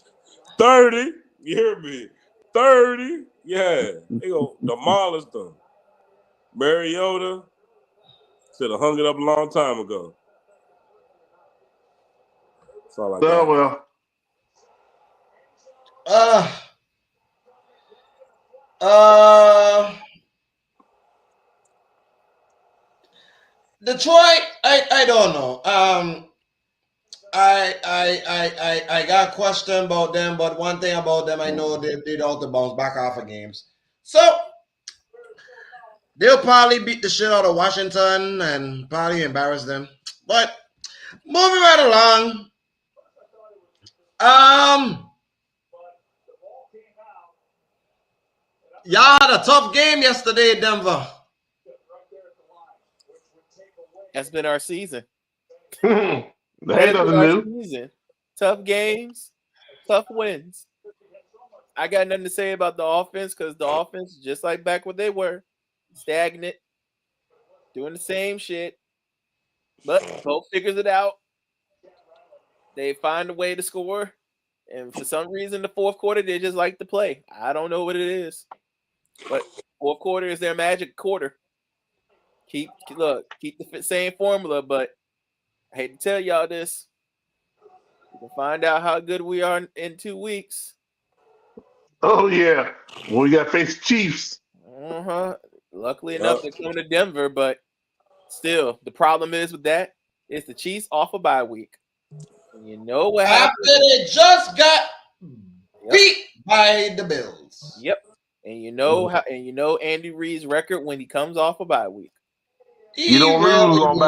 30. You hear me? 30. Yeah, they go demolish them. Mariota should have hung it up a long time ago. That's all I got. Well. Detroit, I don't know. I got a question about them, but one thing about them, I know they don't bounce back off of games. So they'll probably beat the shit out of Washington and probably embarrass them. But moving right along. Y'all had a tough game yesterday in Denver. That's been our season. That ain't nothing new. Season. Tough games, tough wins. I got nothing to say about the offense because the offense, just like back when they were, stagnant, doing the same shit. But Pope figures it out. They find a way to score. And for some reason, the fourth quarter, they just like to play. I don't know what it is. But fourth quarter is their magic quarter. Keep the same formula, but I hate to tell y'all this. You can find out how good we are in 2 weeks. Oh yeah, well, we got to face Chiefs. Luckily enough, they're coming to Denver, but still, the problem is with that is the Chiefs off a bye week. And you know what happened? After they just got beat by the Bills. Yep. And you know Andy Reid's record when he comes off a bye week. You don't lose on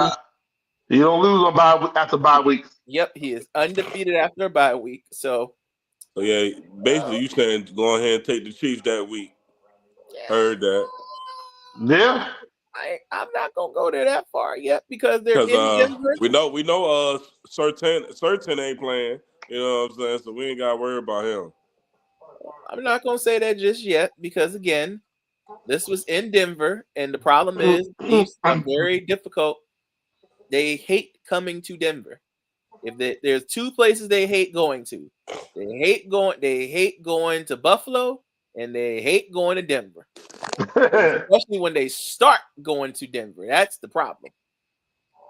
bye after bye weeks. Yep, he is undefeated after a bye week. So yeah, basically you saying go ahead and take the Chiefs that week. Yeah. Heard that. Yeah. I'm not gonna go there that far yet because they're in we know certain ain't playing. You know what I'm saying? So we ain't gotta worry about him. I'm not gonna say that just yet because again, This was in Denver, and the problem is Chiefs are very difficult. They hate coming to Denver. There's two places they hate going to. They hate going to Buffalo, and they hate going to Denver. Especially when they start going to Denver. That's the problem.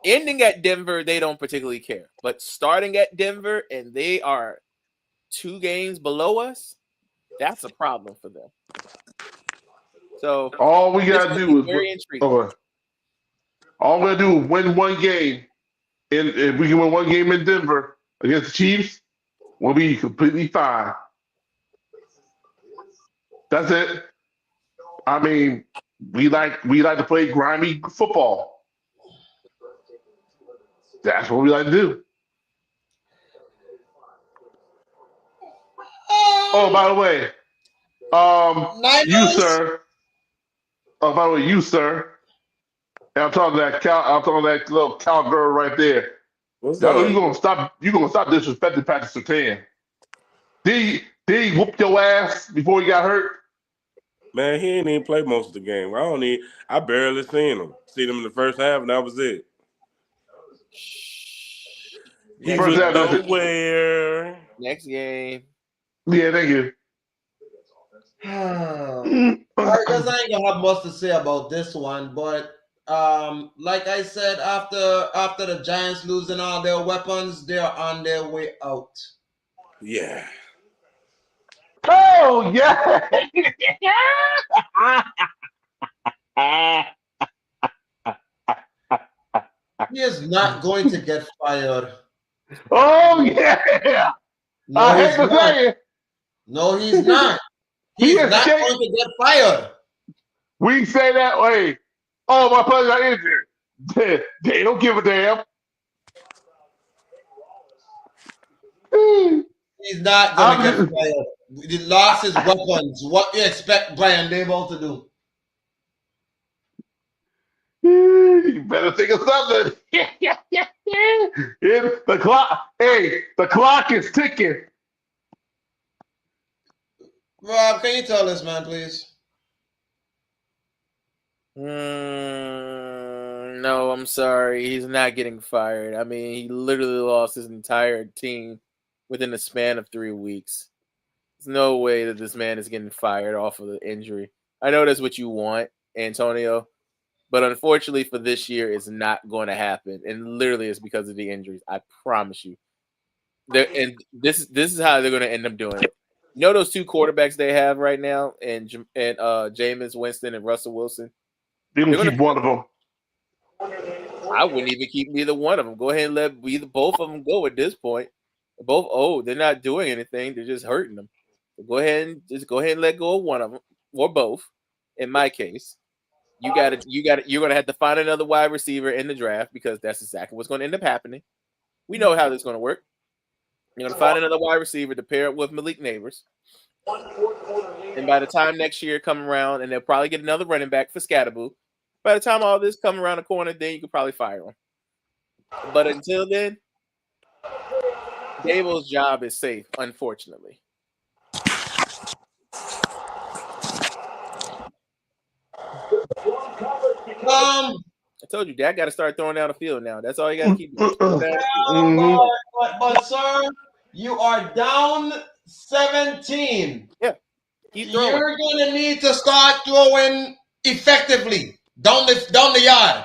Ending at Denver, they don't particularly care. But starting at Denver and they are 2 games below us, that's a problem for them. So all we gotta do is very intriguing. all we gotta do is win one game. And if we can win one game in Denver against the Chiefs, we'll be completely fine. That's it. I mean, we like to play grimy football. That's what we like to do. Oh, by the way, you Niners? sir. Oh, by the way, you sir. And I'm talking to that little cowgirl right there. What's I know up? you gonna stop disrespecting Patrick Surtain. Did he whoop your ass before he got hurt? Man, he ain't even play most of the game. I barely seen him. Seen him in the first half, and that was it. He First went half, that's it. nowhere. Next game. Yeah, thank you. I guess I ain't gonna have much to say about this one, but like I said, after the Giants losing all their weapons, they're on their way out. Yeah. Oh yeah. He is not going to get fired. Oh yeah. No, I he's hate to not. say it. No, he's not. He He's is not shake- going to get fired. We say that way. Oh, my players are injured. They don't give a damn. He's not going to get fired. He lost his weapons. What do you expect Brian Daboll to do? You better think of something. The clock. Hey, the clock is ticking. Rob, can you tell this man, please? No, I'm sorry. He's not getting fired. I mean, he literally lost his entire team within the span of 3 weeks. There's no way that this man is getting fired off of the injury. I know that's what you want, Antonio, but unfortunately for this year, it's not going to happen. And literally, it's because of the injuries. I promise you. And this is how they're going to end up doing it. You know those 2 quarterbacks they have right now, and Jameis Winston and Russell Wilson. They're gonna keep one of them. I wouldn't even keep neither one of them. Go ahead and let both of them go at this point. Both, they're not doing anything. They're just hurting them. So go ahead and let go of one of them or both. In my case, you're going to have to find another wide receiver in the draft because that's exactly what's going to end up happening. We know how this is going to work. You're going to find another wide receiver to pair up with Malik Neighbors. And by the time next year come around, and they'll probably get another running back for Scatterboo. By the time all this come around the corner, then you could probably fire him. But until then, Daboll's job is safe, unfortunately. I told you, Dak got to start throwing down the field now. That's all you got to keep doing. But sir, you are down 17. Yeah, keep throwing. You're going to need to start throwing effectively down the yard.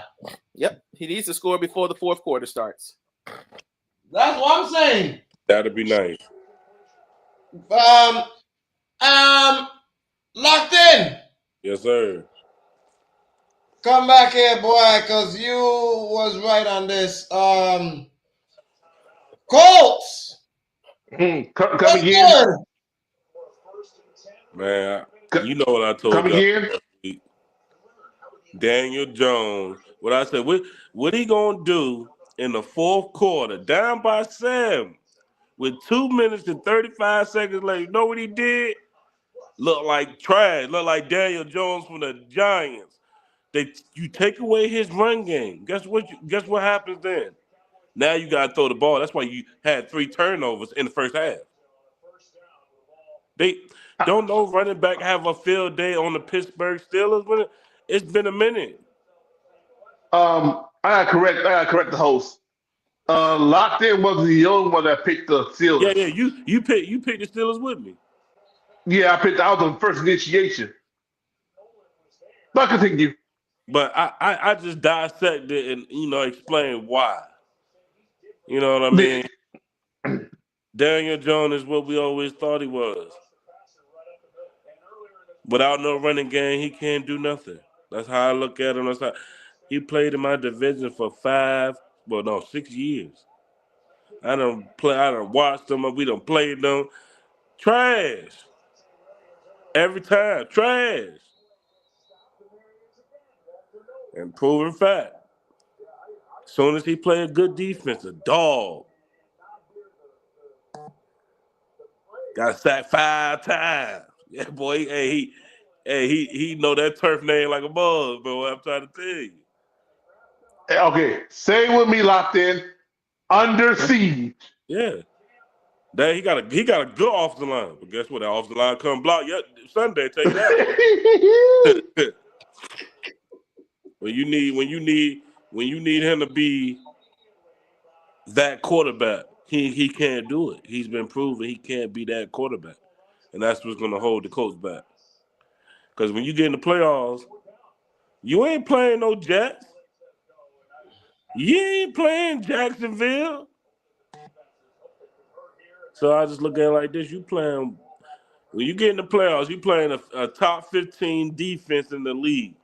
Yep, he needs to score before the fourth quarter starts. That's what I'm saying. That'd be nice. Locked in. Yes, sir. Come back here, boy, because you was right on this. Colts. Come again. Man, you know what I told Come you again. Daniel Jones. What I said, what he gonna do in the fourth quarter, down by 7, with 2 minutes and 35 seconds left? You know what he did? Look like trash. Look like Daniel Jones from the Giants. You take away his run game. Guess what happens then? Now you gotta throw the ball. That's why you had 3 turnovers in the first half. Don't no running back have a field day on the Pittsburgh Steelers? It's been a minute. I gotta correct the host. Locked in was the only one that picked the Yeah. Steelers. You picked the Steelers with me. Yeah, I was on the first initiation. But continue. But I just dissected and explain why. You know what I mean? Daniel Jones is what we always thought he was. Without no running game, he can't do nothing. That's how I look at him. That's how he played in my division for 6 years. I don't watch them. We don't play them. Trash. Every time. Trash. And proven fact. As soon as he play a good defense, a dog. Got sacked 5 times. Yeah, boy. He know that turf name like a bug, bro. I'm trying to tell you. Okay, say with me, locked in. Under siege. Yeah. That he got a good off the line. But guess what? That off the line come block Sunday, tell you that. when you need him to be that quarterback, he can't do it. He's been proven he can't be that quarterback. And that's what's gonna hold the Colts back. Because when you get in the playoffs, you ain't playing no Jets. You ain't playing Jacksonville. So I just look at it like this. When you get in the playoffs, you playing a top 15 defense in the league.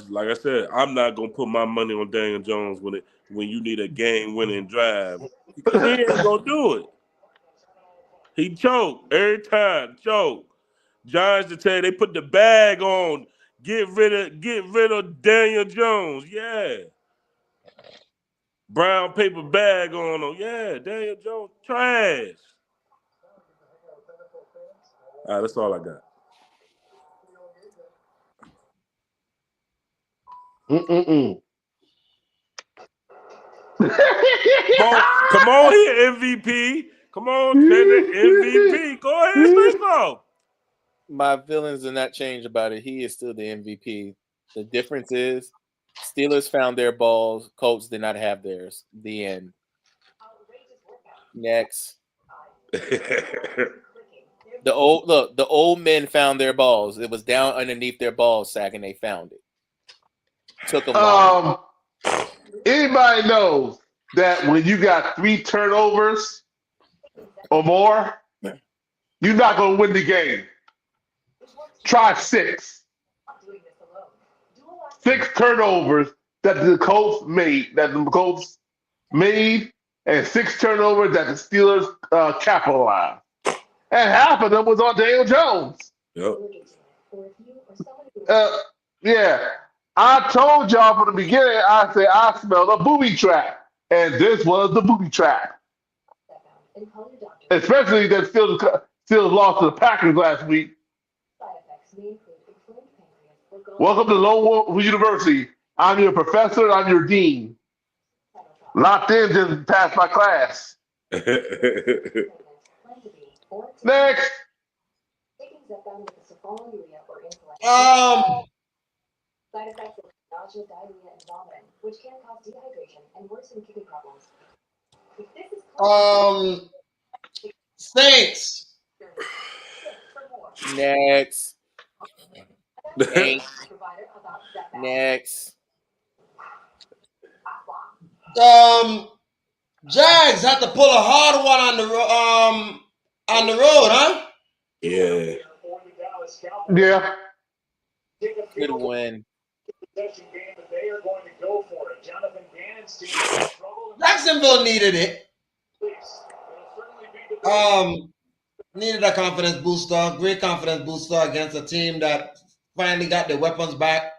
Like I said, I'm not gonna put my money on Daniel Jones when you need a game-winning drive because he ain't gonna do it. He choked every time. Choke. Giants to tell you they put the bag on. Get rid of Daniel Jones. Yeah. Brown paper bag on him. Yeah, Daniel Jones trash. All right, that's all I got. Come on here, MVP. Come on, Tenant, MVP. Go ahead and say so. My feelings are not changed about it. He is still the MVP. The difference is Steelers found their balls. Colts did not have theirs. The end. Next. The old men found their balls. It was down underneath their ball sack, and they found it. Took them long. Anybody knows that when you got 3 turnovers or more, you're not going to win the game. Try 6. 6 turnovers that the Colts made, and 6 turnovers that the Steelers capitalized. And half of them was on Daniel Jones. Yep. Yeah. I told y'all from the beginning, I said I smelled a booby trap. And this was the booby trap. Especially that Steelers lost to the Packers last week. Welcome to Lone Wolf University. I'm your professor, I'm your dean. Locked in, just passed my class. Next. Side effects of nausea, diarrhea, and vomiting, which can cause dehydration and worsen kidney problems. Saints. Next. Next. Jags had to pull a hard one on the road, huh? Yeah. Yeah. Good win. Jacksonville needed it. Needed a confidence booster, great confidence booster against a team that finally got their weapons back.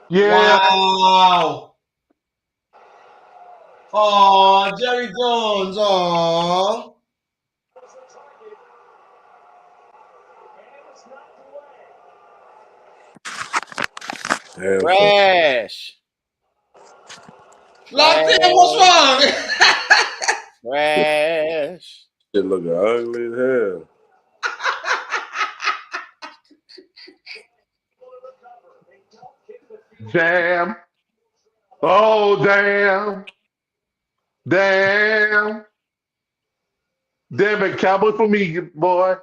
Yeah. Wow. Oh, Jerry Jones. Oh. Trash. Latte, what's wrong? Trash. Shit looking ugly as hell. Damn. Oh, damn. Damn. Damn it, Cowboy for me, boy.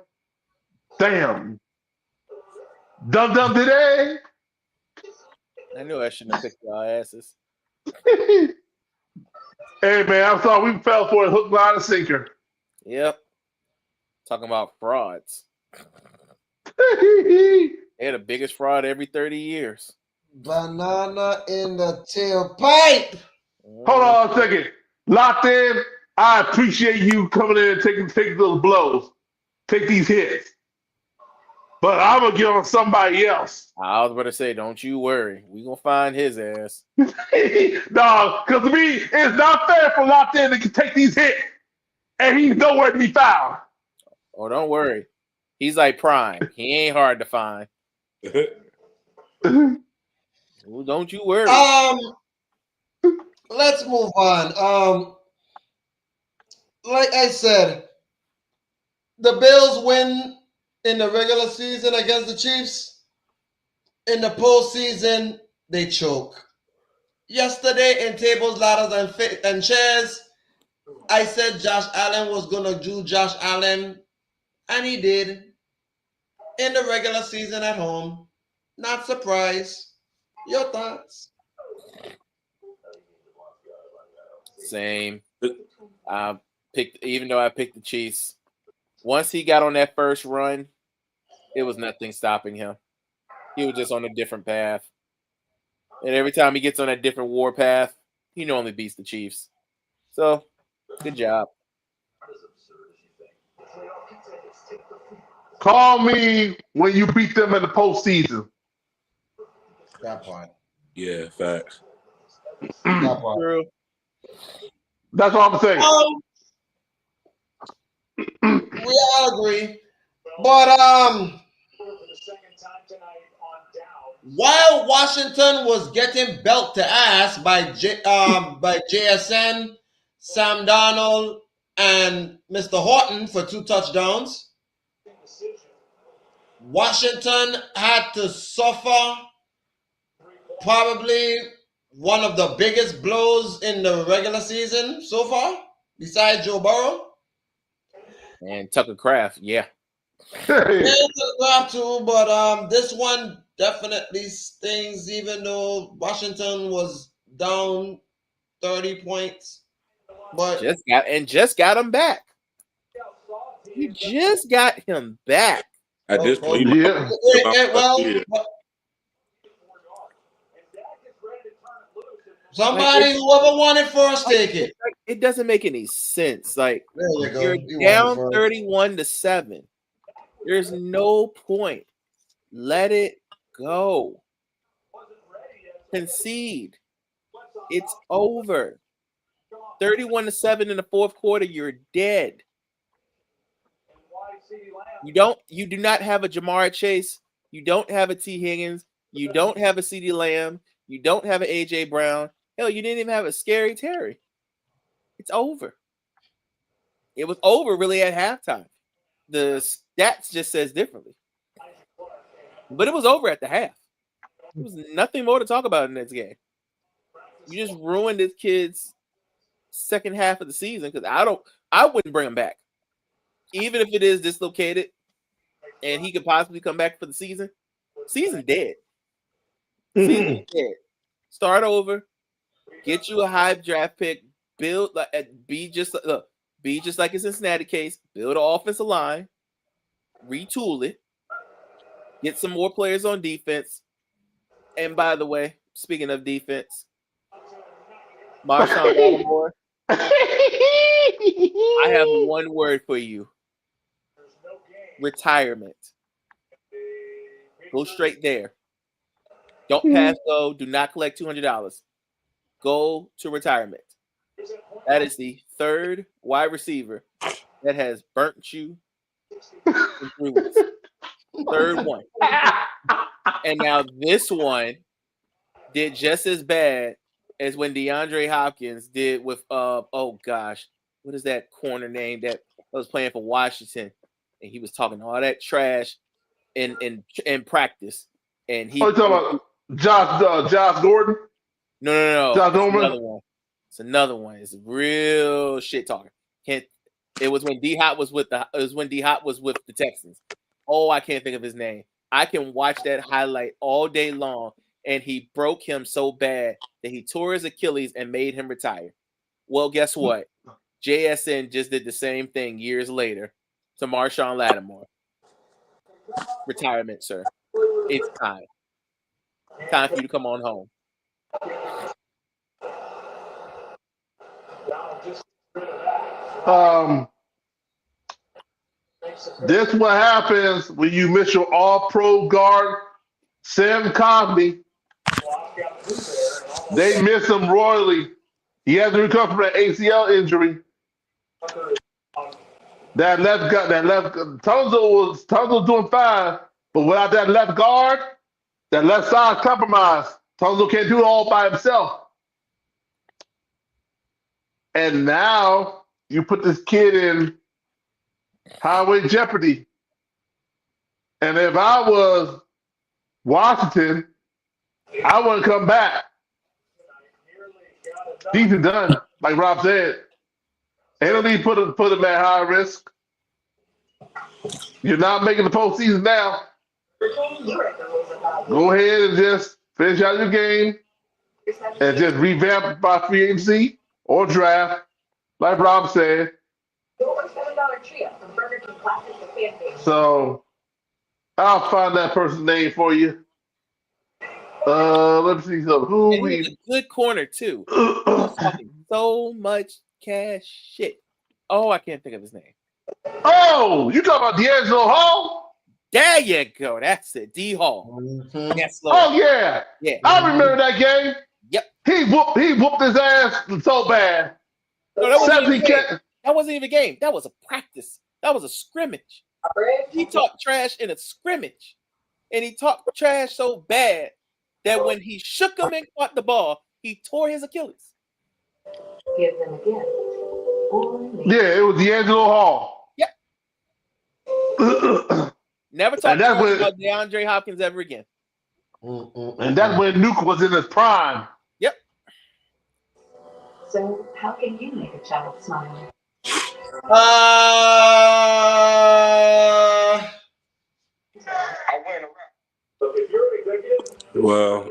Damn. Dum dum today. I knew I shouldn't have picked y'all asses. Hey, man, I'm sorry. We fell for a hook, line, and sinker. Yep. Talking about frauds. They're the biggest fraud every 30 years. Banana in the tailpipe. Hold on a second. Locked in. I appreciate you coming in and taking those blows. Take these hits. But I'm going to get on somebody else. I was about to say, don't you worry. We gonna find his ass. No, because to me, it's not fair for Locked in to take these hits. And he's nowhere to be found. Oh, don't worry. He's like Prime. He ain't hard to find. Well, don't you worry. Let's move on. Like I said, the Bills win in the regular season against the Chiefs. In the postseason, they choke. Yesterday in tables, ladders, and chairs, I said Josh Allen was gonna do Josh Allen, and he did. In the regular season at home, not surprised. Your thoughts? Same. Even though I picked the Chiefs. Once he got on that first run, it was nothing stopping him. He was just on a different path. And every time he gets on that different war path, he normally beats the Chiefs. So, good job. Call me when you beat them in the postseason. That part. Yeah, facts. That part. True. That's all I'm saying. We all agree. But while Washington was getting belt to ass by JSN, Sam Darnold, and Mr. Horton for 2 touchdowns, Washington had to suffer probably one of the biggest blows in the regular season so far, besides Joe Burrow. And Tucker Kraft, yeah. Yeah, too, but this one definitely stings, even though Washington was down 30 points. But just got him back. You just got him back. At this point, Yeah. Somebody, whoever won it first, take it. It doesn't make any sense. Like, there you go. You're down 31-7. There's no point. Let it go. Concede. It's over. 31-7 in the fourth quarter. You're dead. You do not have a Jamar Chase. You don't have a T. Higgins. You don't have a CeeDee Lamb. You don't have an AJ Brown. Hell, you didn't even have a Scary Terry. It's over. It was over really at halftime. The stats just says differently. But it was over at the half. There was nothing more to talk about in this game. You just ruined this kid's second half of the season because I wouldn't bring him back. Even if it is dislocated and he could possibly come back for the season. Season dead. Season dead. Start over. Get you a high draft pick. Build be just like a Cincinnati case. Build an offensive line. Retool it. Get some more players on defense. And by the way, speaking of defense, Marshawn Lattimore, I have one word for you. Retirement. Go straight there. Don't pass go. Do not collect $200. Go to retirement. That is the third wide receiver that has burnt you in 3 weeks. Third one. And now this one did just as bad is when DeAndre Hopkins did with oh gosh, what is that corner name that was playing for Washington, and he was talking all that trash in practice, and Oh, he you talking about Josh Gordon? no, Josh it's Norman? another one. It's another one. It's real shit talking. It was when D Hop was with the Texans. Oh, I can't think of his name. I can watch that highlight all day long, and he broke him so bad that he tore his Achilles and made him retire. Well, guess what? JSN just did the same thing years later to Marshawn Lattimore. Retirement, sir. It's time. Time for you to come on home. This what happens when you miss your all-pro guard, Sam Cosmi. They miss him royally. He has to recover from an ACL injury. That left Tunzel doing fine, but without that left guard, that left side compromised. Tunzel can't do it all by himself. And now you put this kid in highway jeopardy. And if I was Washington, I wouldn't come back. Season done, like Rob said. Ain't no need to put him at high risk. You're not making the postseason now. Go ahead and just finish out your game and just revamp by free agency or draft, like Rob said. So I'll find that person's name for you. Let me see something. And he was a good corner too. He was talking so much cash shit. Oh, I can't think of his name. Oh, you talking about D'Angelo Hall? There you go. That's it. D Hall. Mhm. Yes, Lord. Oh yeah. Yeah. I remember that game. Yep. He whooped his ass so bad. No, that wasn't even a 70 game. That wasn't even a game. That was a practice. That was a scrimmage. He talked trash in a scrimmage. And he talked trash so bad that when he shook him and caught the ball, he tore his Achilles. Give them again. Yeah, it was D'Angelo Hall. Yep. Never talk about DeAndre Hopkins ever again. And that's when Nuke was in his prime. Yep. So, how can you make a child smile? Well,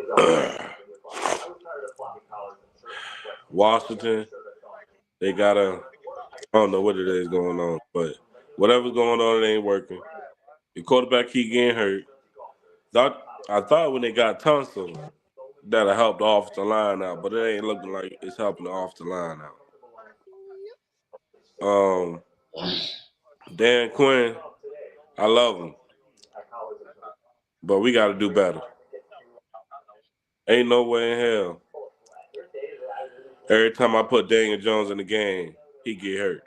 Washington, they gotta. I don't know what it is going on, but whatever's going on, it ain't working. The quarterback keep getting hurt. I thought when they got Tunsil, that'll help the offensive line out, but it ain't looking like it's helping the offensive line out. Dan Quinn, I love him, but we got to do better. Ain't no way in hell. Every time I put Daniel Jones in the game, he get hurt.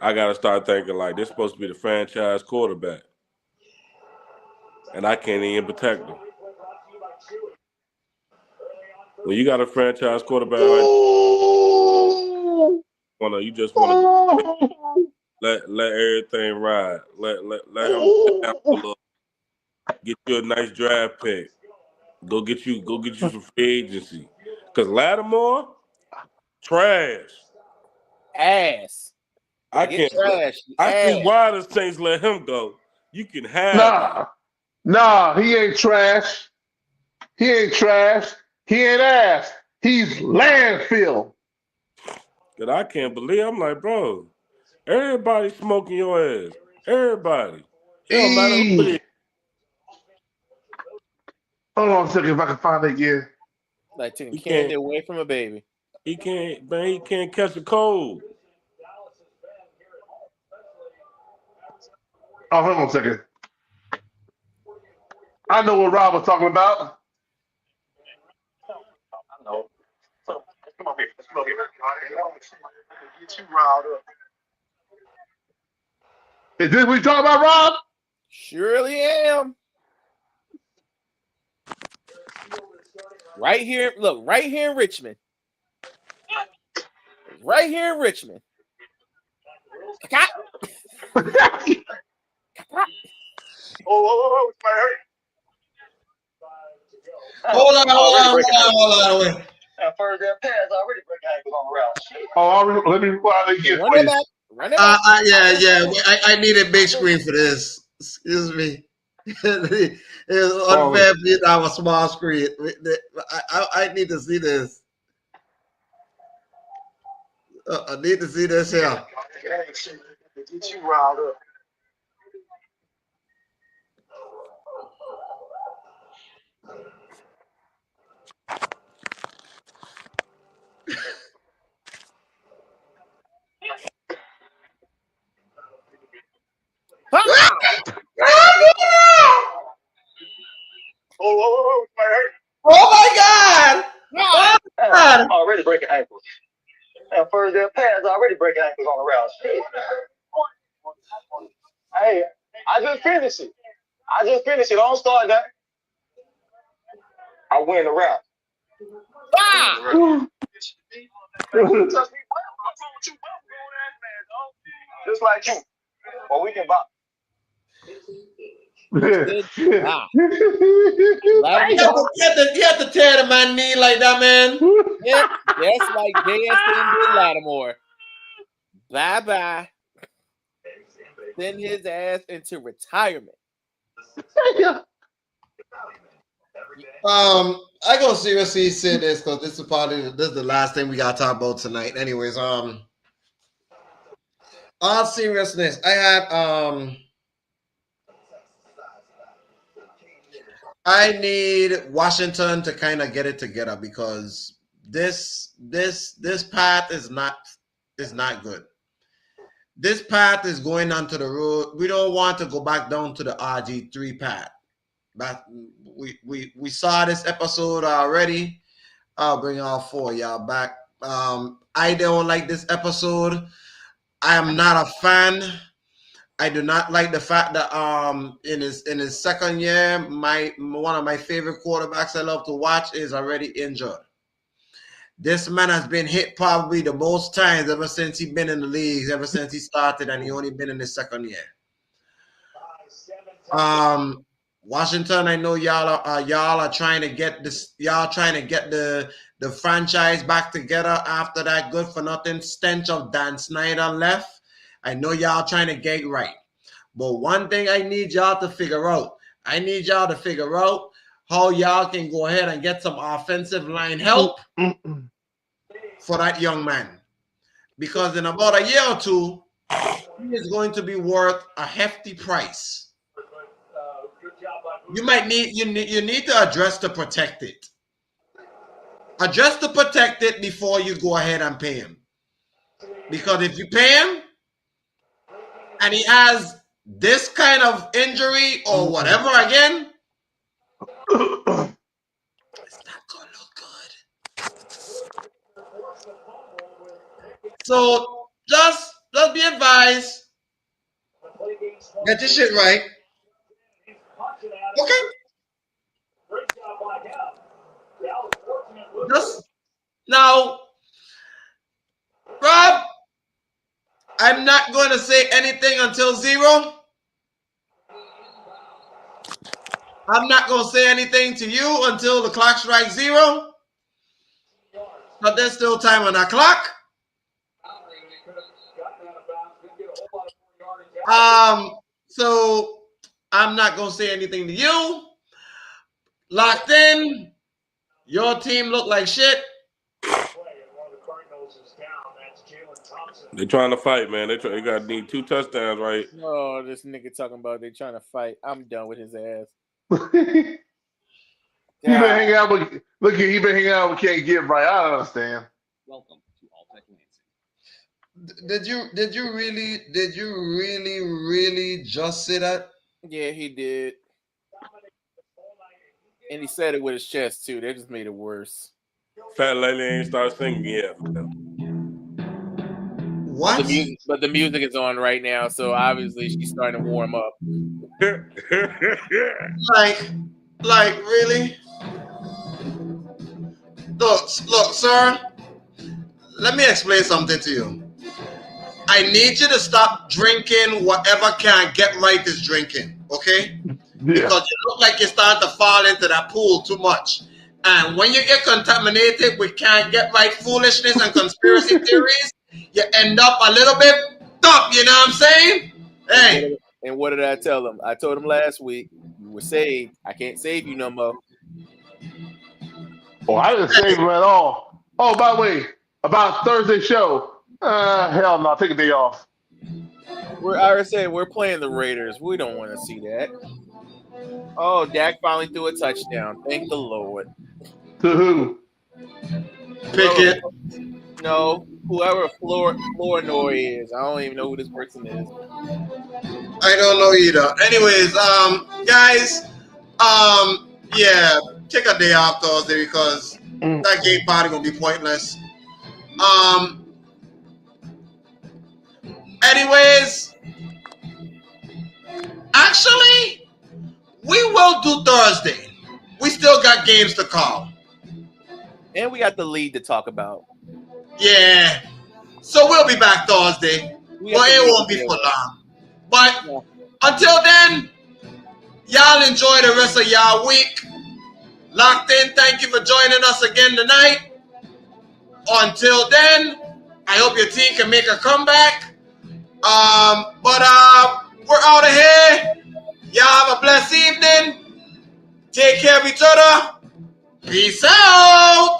I got to start thinking like this supposed to be the franchise quarterback, and I can't even protect him. When you got a franchise quarterback, like, you just want to let everything ride. Let him sit down a little. Get you a nice draft pick. Go get you some free agency. Cause Lattimore, trash. Ass. I can't. Trash. I see why the Saints let him go. You can have. Nah, he ain't trash. He ain't trash. He ain't ass. He's landfill. Cause I can't believe. I'm like, bro, everybody smoking your ass. Everybody. It don't matter who it is. Hold on a second if I can find it again. Like taking candy away from a baby. He can't catch a cold. Oh, hold on a second. I know what Rob was talking about. I know. So, come on here. Let's go here. Get you riled up. Is this what you talking about, Rob? Surely am. Right here, look, right here in Richmond. Right here in Richmond. Oh, it's my hurt. Hold on. Wait. First their pass already breaking ankles on the route. Oh, let me rewind again Run for it you. back. Run it back. Yeah. I need a big screen for this. Excuse me. It's unfair for you to have a small screen. I need to see this. I need to see this here. Get you riled up. Ah! Oh, it's my hurt. Oh my God! Oh my God! Already breaking ankles. First their pass already breaking ankles on the route. Hey, I just finished it. Don't start that. I win the route. Ah! Just like you. Or we can box. Ah. You have to tear the man knee like that, man. Yep, that's like JSN did Lattimore. Bye-bye. Send his ass into retirement. I gonna seriously say this because this is the last thing we gotta talk about tonight. Anyways, all seriousness, I need Washington to kind of get it together because this path is not good. This path is going onto the road. We don't want to go back down to the RG3 path. But we saw this episode already. I'll bring all four y'all back. I don't like this episode. I am not a fan. I do not like the fact that in his second year, one of my favorite quarterbacks I love to watch is already injured. This man has been hit probably the most times ever since he's been in the leagues, ever since he started, and he only been in his second year. Washington, I know y'all are trying to get this. Y'all trying to get the franchise back together after that good for nothing stench of Dan Snyder left. I know y'all trying to get right, but one thing I need y'all to figure out. I need y'all to figure out how y'all can go ahead and get some offensive line help for that young man, because in about a year or two, he is going to be worth a hefty price. You need to address to protect it. Address to protect it before you go ahead and pay him. Because if you pay him and he has this kind of injury or whatever again, it's not gonna look good. So just be advised. Get your shit right. Okay. Just now, Rob, I'm not going to say anything until 0. I'm not going to say anything to you until the clock strikes 0. But there's still time on that clock. So I'm not going to say anything to you. Locked in. Your team look like shit. They trying to fight, man. They got need 2 touchdowns, right? Oh, this nigga talking about they trying to fight. I'm done with his ass. He been hanging out with he been hanging out with can't get right. I understand. Welcome to All Tech Lansing. Did you really just say that? Yeah, he did. And he said it with his chest too. They just made it worse. Fat lady ain't start singing yet. What? But the music is on right now, so obviously she's starting to warm up. Like really? Look, sir. Let me explain something to you. I need you to stop drinking whatever can get right is drinking, okay? Yeah. Because you look like you're starting to fall into that pool too much. And when you get contaminated with can't get right foolishness and conspiracy theories, you end up a little bit up, you know what I'm saying? Hey, And what did I tell him? I told him last week, you were saved. I can't save you no more. Oh, I didn't save him at all. Oh, by the way, about Thursday show. Hell no, take a day off. We're playing the Raiders. We don't want to see that. Oh, Dak finally threw a touchdown. Thank the Lord. To who? Pickett. No, whoever Flournoy is. I don't even know who this person is. I don't know either. Anyways, guys, yeah, take a day off Thursday because that game party gonna be pointless. Anyways, actually, we will do Thursday. We still got games to call. And we got the lead to talk about. Yeah. So we'll be back Thursday. But it won't be for long. But until then, y'all enjoy the rest of y'all week. Locked in, thank you for joining us again tonight. Until then, I hope your team can make a comeback. But we're out of here. Y'all have a blessed evening. Take care of each other. Peace out.